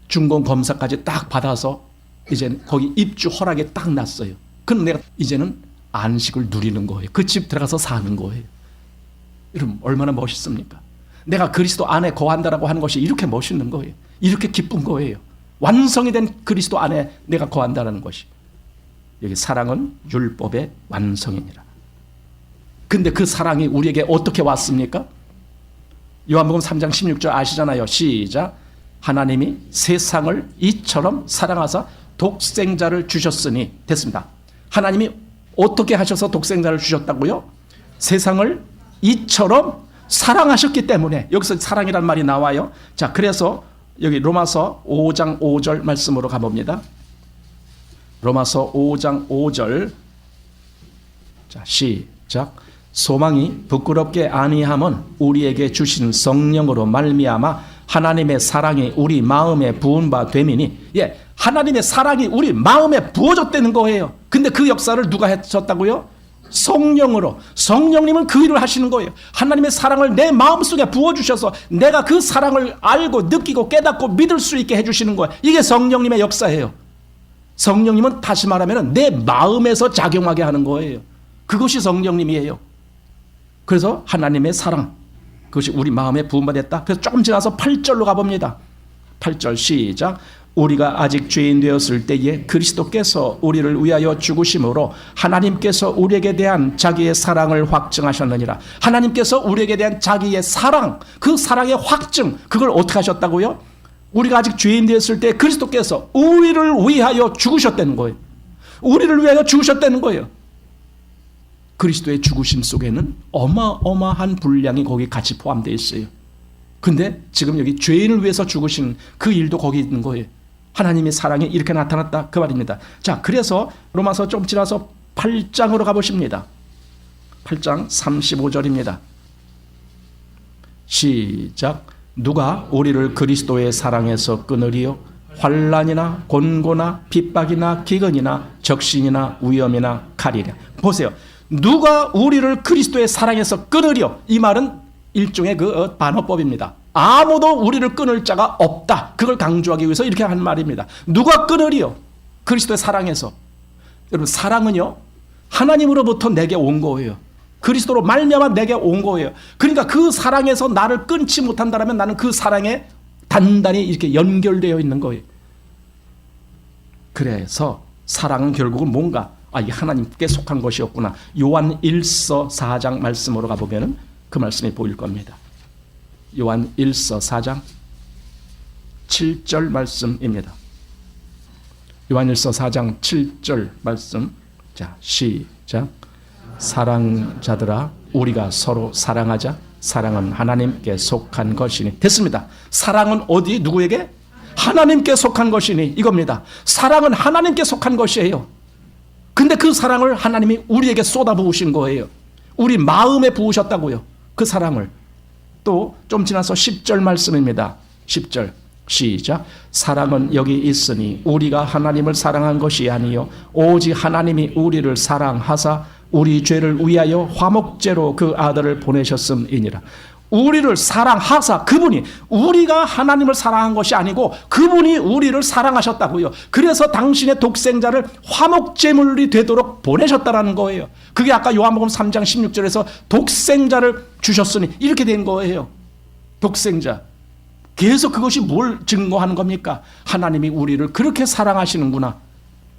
준공 검사까지 딱 받아서 이제 거기 입주 허락이 딱 났어요. 그럼 내가 이제는 안식을 누리는 거예요. 그 집 들어가서 사는 거예요. 여러분, 얼마나 멋있습니까? 내가 그리스도 안에 거한다라고 하는 것이 이렇게 멋있는 거예요. 이렇게 기쁜 거예요. 완성이 된 그리스도 안에 내가 거한다는 것이. 여기 사랑은 율법의 완성이니라. 근데 그 사랑이 우리에게 어떻게 왔습니까? 요한복음 3장 16절 아시잖아요. 시작. 하나님이 세상을 이처럼 사랑하사 독생자를 주셨으니. 됐습니다. 하나님이 어떻게 하셔서 독생자를 주셨다고요? 세상을 이처럼 사랑하셨기 때문에. 여기서 사랑이란 말이 나와요. 자, 그래서 여기 로마서 5장 5절 말씀으로 가봅니다. 로마서 5장 5절. 자, 시작. 소망이 부끄럽게 아니함은 우리에게 주신 성령으로 말미암아 하나님의 사랑이 우리 마음에 부은 바 됨이니, 예, 하나님의 사랑이 우리 마음에 부어졌다는 거예요. 근데 그 역사를 누가 하셨다고요? 성령으로. 성령님은 그 일을 하시는 거예요. 하나님의 사랑을 내 마음속에 부어주셔서 내가 그 사랑을 알고 느끼고 깨닫고 믿을 수 있게 해주시는 거예요. 이게 성령님의 역사예요. 성령님은 다시 말하면 내 마음에서 작용하게 하는 거예요. 그것이 성령님이에요. 그래서 하나님의 사랑, 그것이 우리 마음에 부음받았다. 그래서 조금 지나서 8절로 가봅니다. 8절 시작. 우리가 아직 죄인 되었을 때에 그리스도께서 우리를 위하여 죽으심으로 하나님께서 우리에게 대한 자기의 사랑을 확증하셨느니라. 하나님께서 우리에게 대한 자기의 사랑, 그 사랑의 확증, 그걸 어떻게 하셨다고요? 우리가 아직 죄인 되었을 때 그리스도께서 우리를 위하여 죽으셨다는 거예요. 우리를 위하여 죽으셨다는 거예요. 그리스도의 죽으심 속에는 어마어마한 분량이 거기 같이 포함되어 있어요. 근데 지금 여기 죄인을 위해서 죽으신 그 일도 거기 있는 거예요. 하나님의 사랑이 이렇게 나타났다, 그 말입니다. 자, 그래서 로마서 좀 지나서 8장으로 가보십니다. 8장 35절입니다. 시작. 누가 우리를 그리스도의 사랑에서 끊으리요? 환난이나 곤고나 핍박이나 기근이나 적신이나 위험이나 칼이랴. 보세요. 누가 우리를 그리스도의 사랑에서 끊으리요? 이 말은 일종의 그 반어법입니다. 아무도 우리를 끊을 자가 없다. 그걸 강조하기 위해서 이렇게 한 말입니다. 누가 끊으리요? 그리스도의 사랑에서. 여러분, 사랑은요, 하나님으로부터 내게 온 거예요. 그리스도로 말미암아 내게 온 거예요. 그러니까 그 사랑에서 나를 끊지 못한다면 나는 그 사랑에 단단히 이렇게 연결되어 있는 거예요. 그래서 사랑은 결국은 뭔가, 이 하나님께 속한 것이었구나. 요한 1서 4장 말씀으로 가보면 그 말씀이 보일 겁니다. 요한 1서 4장 7절 말씀입니다. 요한 1서 4장 7절 말씀. 자, 시작. 사랑자들아, 우리가 서로 사랑하자. 사랑은 하나님께 속한 것이니. 됐습니다. 사랑은 어디, 누구에게? 하나님께 속한 것이니, 이겁니다. 사랑은 하나님께 속한 것이에요. 근데 그 사랑을 하나님이 우리에게 쏟아부으신 거예요. 우리 마음에 부으셨다고요. 그 사랑을. 또 좀 지나서 10절 말씀입니다. 10절 시작. 사랑은 여기 있으니 우리가 하나님을 사랑한 것이 아니요 오직 하나님이 우리를 사랑하사 우리 죄를 위하여 화목제로 그 아들을 보내셨음이니라. 우리를 사랑하사, 그분이, 우리가 하나님을 사랑한 것이 아니고 그분이 우리를 사랑하셨다고요. 그래서 당신의 독생자를 화목제물이 되도록 보내셨다라는 거예요. 그게 아까 요한복음 3장 16절에서 독생자를 주셨으니 이렇게 된 거예요. 독생자. 계속 그것이 뭘 증거하는 겁니까? 하나님이 우리를 그렇게 사랑하시는구나,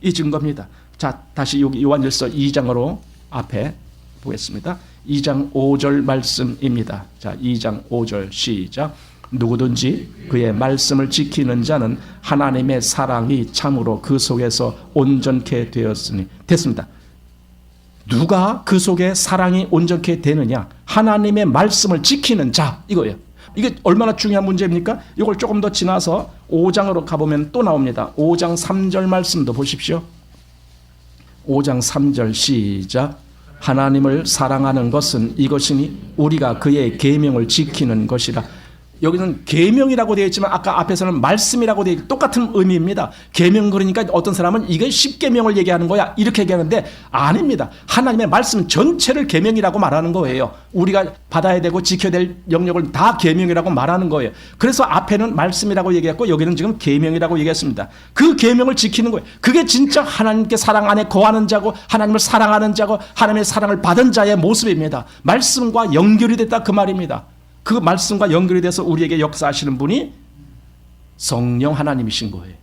이 증거입니다. 자, 다시 여기 요한일서 2장으로 앞에 보겠습니다. 2장 5절 말씀입니다. 자, 2장 5절 시작. 누구든지 그의 말씀을 지키는 자는 하나님의 사랑이 참으로 그 속에서 온전케 되었으니. 됐습니다. 누가 그 속에 사랑이 온전케 되느냐? 하나님의 말씀을 지키는 자, 이거예요. 이게 얼마나 중요한 문제입니까? 이걸 조금 더 지나서 5장으로 가보면 또 나옵니다. 5장 3절 말씀도 보십시오. 5장 3절 시작. 하나님을 사랑하는 것은 이것이니 우리가 그의 계명을 지키는 것이라. 여기는 계명이라고 되어 있지만 아까 앞에서는 말씀이라고 되어 있고 똑같은 의미입니다. 계명, 그러니까 어떤 사람은 이게 10계명을 얘기하는 거야 이렇게 얘기하는데 아닙니다. 하나님의 말씀 전체를 계명이라고 말하는 거예요. 우리가 받아야 되고 지켜야 될 영역을 다 계명이라고 말하는 거예요. 그래서 앞에는 말씀이라고 얘기했고 여기는 지금 계명이라고 얘기했습니다. 그 계명을 지키는 거예요. 그게 진짜 하나님께 사랑 안에 거하는 자고 하나님을 사랑하는 자고 하나님의 사랑을 받은 자의 모습입니다. 말씀과 연결이 됐다, 그 말입니다. 그 말씀과 연결이 돼서 우리에게 역사하시는 분이 성령 하나님이신 거예요.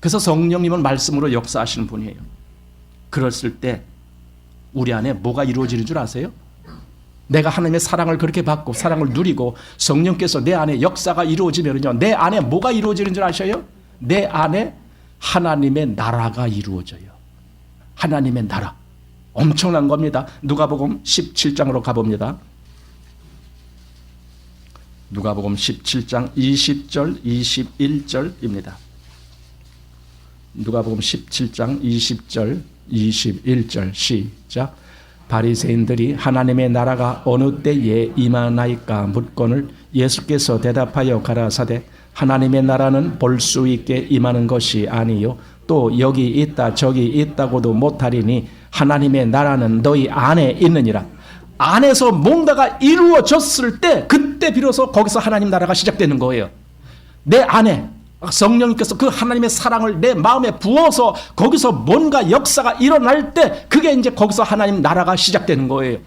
그래서 성령님은 말씀으로 역사하시는 분이에요. 그랬을 때 우리 안에 뭐가 이루어지는 줄 아세요? 내가 하나님의 사랑을 그렇게 받고 사랑을 누리고 성령께서 내 안에 역사가 이루어지면요, 내 안에 뭐가 이루어지는 줄 아셔요? 내 안에 하나님의 나라가 이루어져요. 하나님의 나라. 엄청난 겁니다. 누가복음 17장으로 가봅니다. 누가복음 17장 20절 21절입니다. 누가복음 17장 20절 21절 시작. 바리새인들이 하나님의 나라가 어느 때에 임하나이까 묻거늘 예수께서 대답하여 가라사대 하나님의 나라는 볼 수 있게 임하는 것이 아니요 또 여기 있다 저기 있다고도 못하리니 하나님의 나라는 너희 안에 있느니라. 안에서 뭔가가 이루어졌을 때 그때 비로소 거기서 하나님 나라가 시작되는 거예요. 내 안에 성령님께서 그 하나님의 사랑을 내 마음에 부어서 거기서 뭔가 역사가 일어날 때 그게 이제 거기서 하나님 나라가 시작되는 거예요.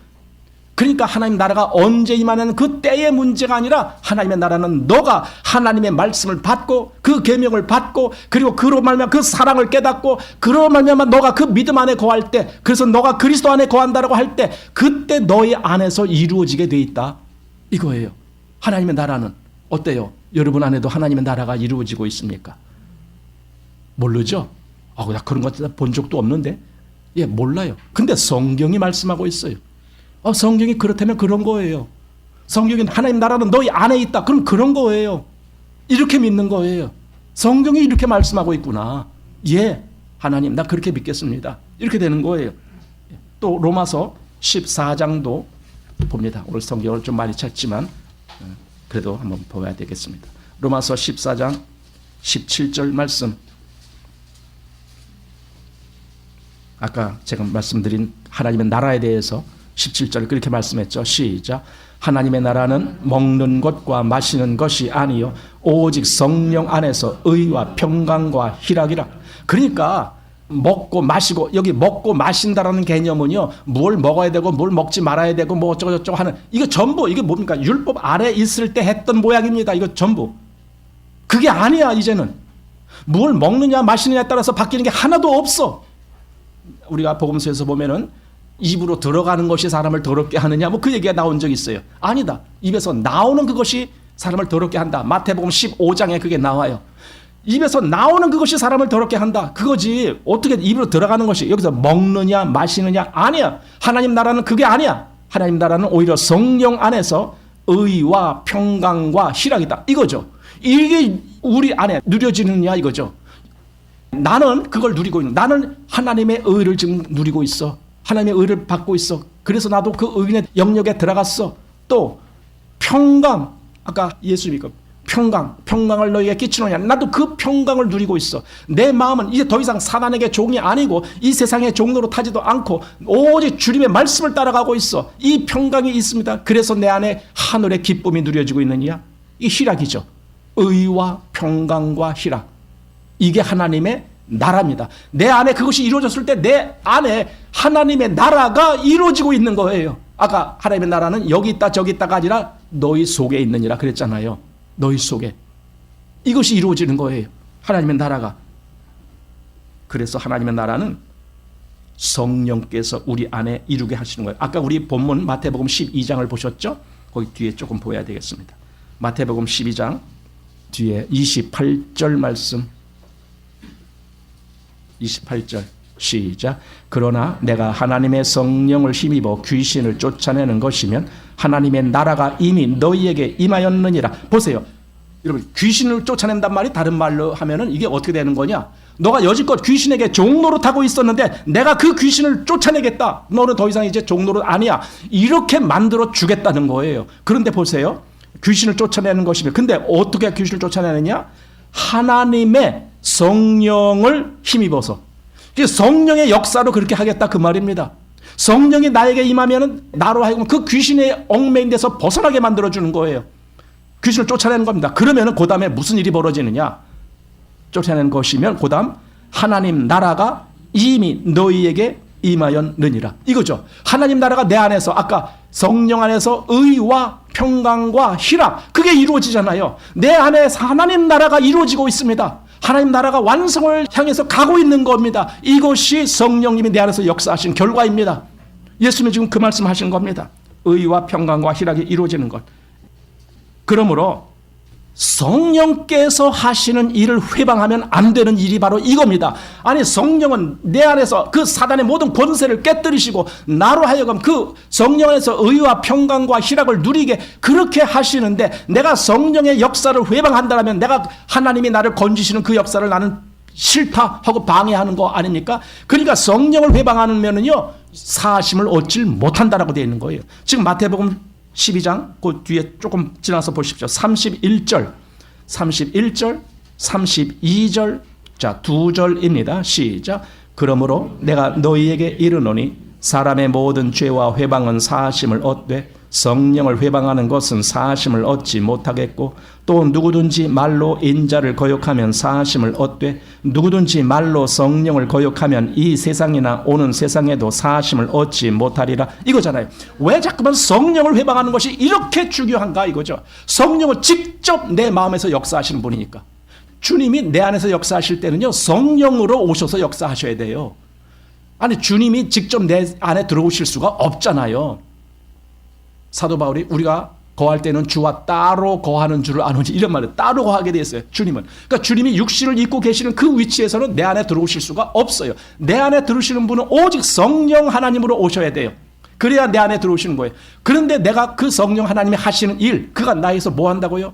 그러니까 하나님 나라가 언제 임하는 그 때의 문제가 아니라 하나님의 나라는 너가 하나님의 말씀을 받고 그 계명을 받고 그리고 그로 말미암아 그 사랑을 깨닫고 그로 말미암아 너가 그 믿음 안에 거할 때 그래서 너가 그리스도 안에 거한다라고 할 때 그때 너희 안에서 이루어지게 돼 있다 이거예요. 하나님의 나라는 어때요? 여러분 안에도 하나님의 나라가 이루어지고 있습니까? 모르죠? 나 그런 것 본 적도 없는데 예 몰라요. 근데 성경이 말씀하고 있어요. 성경이 그렇다면 그런 거예요. 성경이 하나님 나라는 너희 안에 있다. 그럼 그런 거예요. 이렇게 믿는 거예요. 성경이 이렇게 말씀하고 있구나. 예, 하나님 나 그렇게 믿겠습니다. 이렇게 되는 거예요. 또 로마서 14장도 봅니다. 오늘 성경을 좀 많이 찾지만 그래도 한번 봐야 되겠습니다. 로마서 14장 17절 말씀. 아까 제가 말씀드린 하나님의 나라에 대해서 17절 그렇게 말씀했죠. 시작. 하나님의 나라는 먹는 것과 마시는 것이 아니요 오직 성령 안에서 의와 평강과 희락이라. 그러니까 먹고 마시고 여기 먹고 마신다라는 개념은요 뭘 먹어야 되고 뭘 먹지 말아야 되고 뭐 어쩌고 저쩌고 하는 이거 전부 이게 뭡니까? 율법 아래 있을 때 했던 모양입니다. 이거 전부 그게 아니야. 이제는 뭘 먹느냐 마시느냐에 따라서 바뀌는 게 하나도 없어. 우리가 복음서에서 보면은 입으로 들어가는 것이 사람을 더럽게 하느냐 뭐 그 얘기가 나온 적이 있어요. 아니다. 입에서 나오는 그것이 사람을 더럽게 한다. 마태복음 15장에 그게 나와요. 입에서 나오는 그것이 사람을 더럽게 한다. 그거지. 어떻게 입으로 들어가는 것이 여기서 먹느냐 마시느냐 아니야. 하나님 나라는 그게 아니야. 하나님 나라는 오히려 성령 안에서 의와 평강과 희락이다. 이거죠. 이게 우리 안에 누려지느냐 이거죠. 나는 그걸 누리고 있는. 나는 하나님의 의를 지금 누리고 있어. 하나님의 의를 받고 있어. 그래서 나도 그 의인의 영역에 들어갔어. 또 평강. 아까 예수님이 평강을 너희에게 끼치느냐. 나도 그 평강을 누리고 있어. 내 마음은 이제 더 이상 사단에게 종이 아니고 이 세상의 종로로 타지도 않고 오직 주님의 말씀을 따라가고 있어. 이 평강이 있습니다. 그래서 내 안에 하늘의 기쁨이 누려지고 있느냐. 이 희락이죠. 의와 평강과 희락. 이게 하나님의 나라입니다. 내 안에 그것이 이루어졌을 때 내 안에 하나님의 나라가 이루어지고 있는 거예요. 아까 하나님의 나라는 여기 있다 저기 있다가 아니라 너희 속에 있느니라 그랬잖아요. 너희 속에. 이것이 이루어지는 거예요. 하나님의 나라가. 그래서 하나님의 나라는 성령께서 우리 안에 이루게 하시는 거예요. 아까 우리 본문 마태복음 12장을 보셨죠? 거기 뒤에 조금 보여야 되겠습니다. 마태복음 12장 뒤에 28절 말씀. 28절 시작. 그러나 내가 하나님의 성령을 힘입어 귀신을 쫓아내는 것이면 하나님의 나라가 이미 너희에게 임하였느니라. 보세요. 여러분 귀신을 쫓아낸단 말이 다른 말로 하면은 이게 어떻게 되는 거냐. 너가 여지껏 귀신에게 종노릇하고 있었는데 내가 그 귀신을 쫓아내겠다. 너는 더 이상 이제 종노릇 아니야. 이렇게 만들어 주겠다는 거예요. 그런데 보세요. 귀신을 쫓아내는 것이면 근데 어떻게 귀신을 쫓아내느냐. 하나님의 성령을 힘입어서 성령의 역사로 그렇게 하겠다 그 말입니다. 성령이 나에게 임하면 나로 하여금 그 귀신의 얽매인 데서 벗어나게 만들어주는 거예요. 귀신을 쫓아내는 겁니다. 그러면 그 다음에 무슨 일이 벌어지느냐. 쫓아내는 것이면 그 다음 하나님 나라가 이미 너희에게 임하였느니라. 이거죠. 하나님 나라가 내 안에서 아까 성령 안에서 의와 평강과 희락 그게 이루어지잖아요. 내 안에 하나님 나라가 이루어지고 있습니다. 하나님 나라가 완성을 향해서 가고 있는 겁니다. 이것이 성령님이 내 안에서 역사하신 결과입니다. 예수님이 지금 그 말씀하신 겁니다. 의와 평강과 희락이 이루어지는 것. 그러므로 성령께서 하시는 일을 회방하면 안 되는 일이 바로 이겁니다. 아니, 성령은 내 안에서 그 사단의 모든 권세를 깨뜨리시고 나로 하여금 그 성령 안에서 의와 평강과 희락을 누리게 그렇게 하시는데, 내가 성령의 역사를 회방한다면 내가 하나님이 나를 건지시는 그 역사를 나는 싫다 하고 방해하는 거 아닙니까? 그러니까 성령을 회방하면은요, 사심을 얻질 못한다라고 되어 있는 거예요. 지금 마태복음 12장 그 뒤에 조금 지나서 보십시오. 31절, 32절, 자, 2절입니다. 시작. 그러므로 내가 너희에게 이르노니 사람의 모든 죄와 회방은 사하심을 얻되 성령을 회방하는 것은 사하심을 얻지 못하겠고, 또 누구든지 말로 인자를 거역하면 사하심을 얻되 누구든지 말로 성령을 거역하면 이 세상이나 오는 세상에도 사하심을 얻지 못하리라, 이거잖아요. 왜 자꾸만 성령을 회방하는 것이 이렇게 중요한가 이거죠. 성령은 직접 내 마음에서 역사하시는 분이니까. 주님이 내 안에서 역사하실 때는요, 성령으로 오셔서 역사하셔야 돼요. 아니, 주님이 직접 내 안에 들어오실 수가 없잖아요. 사도 바울이 우리가 거할 때는 주와 따로 거하는 줄을 아노니, 이런 말을 따로 거하게 되어 있어요. 주님은. 그러니까 주님이 육신을 입고 계시는 그 위치에서는 내 안에 들어오실 수가 없어요. 내 안에 들어오시는 분은 오직 성령 하나님으로 오셔야 돼요. 그래야 내 안에 들어오시는 거예요. 그런데 내가 그 성령 하나님이 하시는 일, 그가 나에서 뭐 한다고요?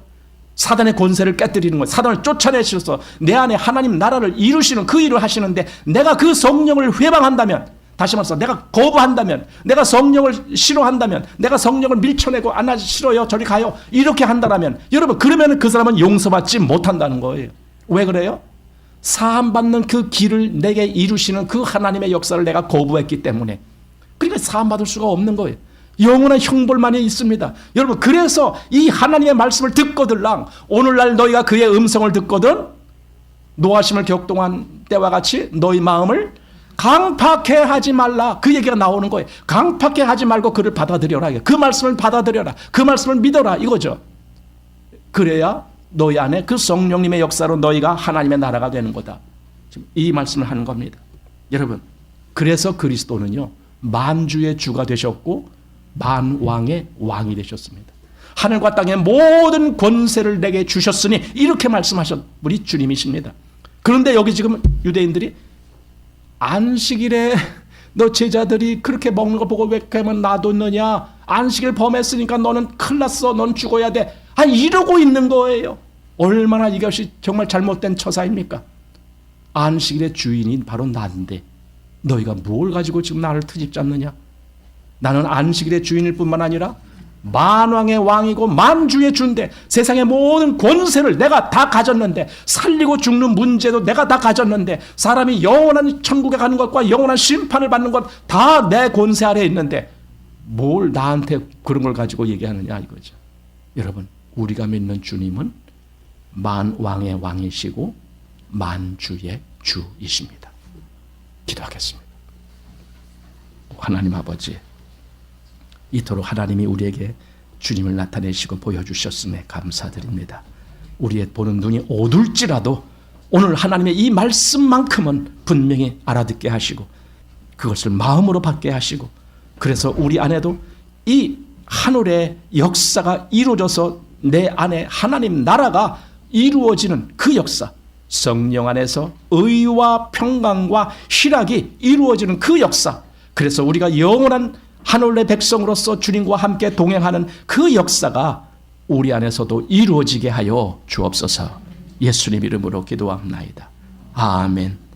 사단의 권세를 깨뜨리는 거예요. 사단을 쫓아내셔서 내 안에 하나님 나라를 이루시는 그 일을 하시는데, 내가 그 성령을 회방한다면, 다시 말해서 내가 거부한다면, 내가 성령을 싫어한다면, 내가 성령을 밀쳐내고 나 싫어요, 저리 가요, 이렇게 한다면, 여러분, 그러면 그 사람은 용서받지 못한다는 거예요. 왜 그래요? 사함받는 그 길을 내게 이루시는 그 하나님의 역사를 내가 거부했기 때문에. 그러니까 사함받을 수가 없는 거예요. 영원한 형벌만이 있습니다. 여러분, 그래서 이 하나님의 말씀을 듣거들랑 오늘날 너희가 그의 음성을 듣거든 노하심을 격동한 때와 같이 너희 마음을 강팍해 하지 말라, 그 얘기가 나오는 거예요. 강팍해 하지 말고 그를 받아들여라, 그 말씀을 받아들여라, 그 말씀을 믿어라, 이거죠. 그래야 너희 안에 그 성령님의 역사로 너희가 하나님의 나라가 되는 거다. 지금 이 말씀을 하는 겁니다. 여러분, 그래서 그리스도는요, 만주의 주가 되셨고 만왕의 왕이 되셨습니다. 하늘과 땅의 모든 권세를 내게 주셨으니, 이렇게 말씀하셨 우리 주님이십니다. 그런데 여기 지금 유대인들이 안식일에 너 제자들이 그렇게 먹는 거 보고 왜 그러면 놔뒀느냐, 안식일 범했으니까 너는 큰일 났어, 넌 죽어야 돼, 이러고 있는 거예요. 얼마나 이것이 정말 잘못된 처사입니까? 안식일의 주인이 바로 나인데 너희가 뭘 가지고 지금 나를 트집 잡느냐? 나는 안식일의 주인일 뿐만 아니라 만왕의 왕이고 만주의 주인데, 세상의 모든 권세를 내가 다 가졌는데, 살리고 죽는 문제도 내가 다 가졌는데, 사람이 영원한 천국에 가는 것과 영원한 심판을 받는 것 다 내 권세 아래에 있는데 뭘 나한테 그런 걸 가지고 얘기하느냐 이거죠. 여러분, 우리가 믿는 주님은 만왕의 왕이시고 만주의 주이십니다. 기도하겠습니다. 하나님 아버지, 이토록 하나님이 우리에게 주님을 나타내시고 보여주셨음에 감사드립니다. 우리의 보는 눈이 어둘지라도 오늘 하나님의 이 말씀만큼은 분명히 알아듣게 하시고 그것을 마음으로 받게 하시고, 그래서 우리 안에도 이 하늘의 역사가 이루어져서 내 안에 하나님 나라가 이루어지는 그 역사, 성령 안에서 의와 평강과 희락이 이루어지는 그 역사, 그래서 우리가 영원한 하늘의 백성으로서 주님과 함께 동행하는 그 역사가 우리 안에서도 이루어지게 하여 주옵소서. 예수님 이름으로 기도합나이다. 아멘.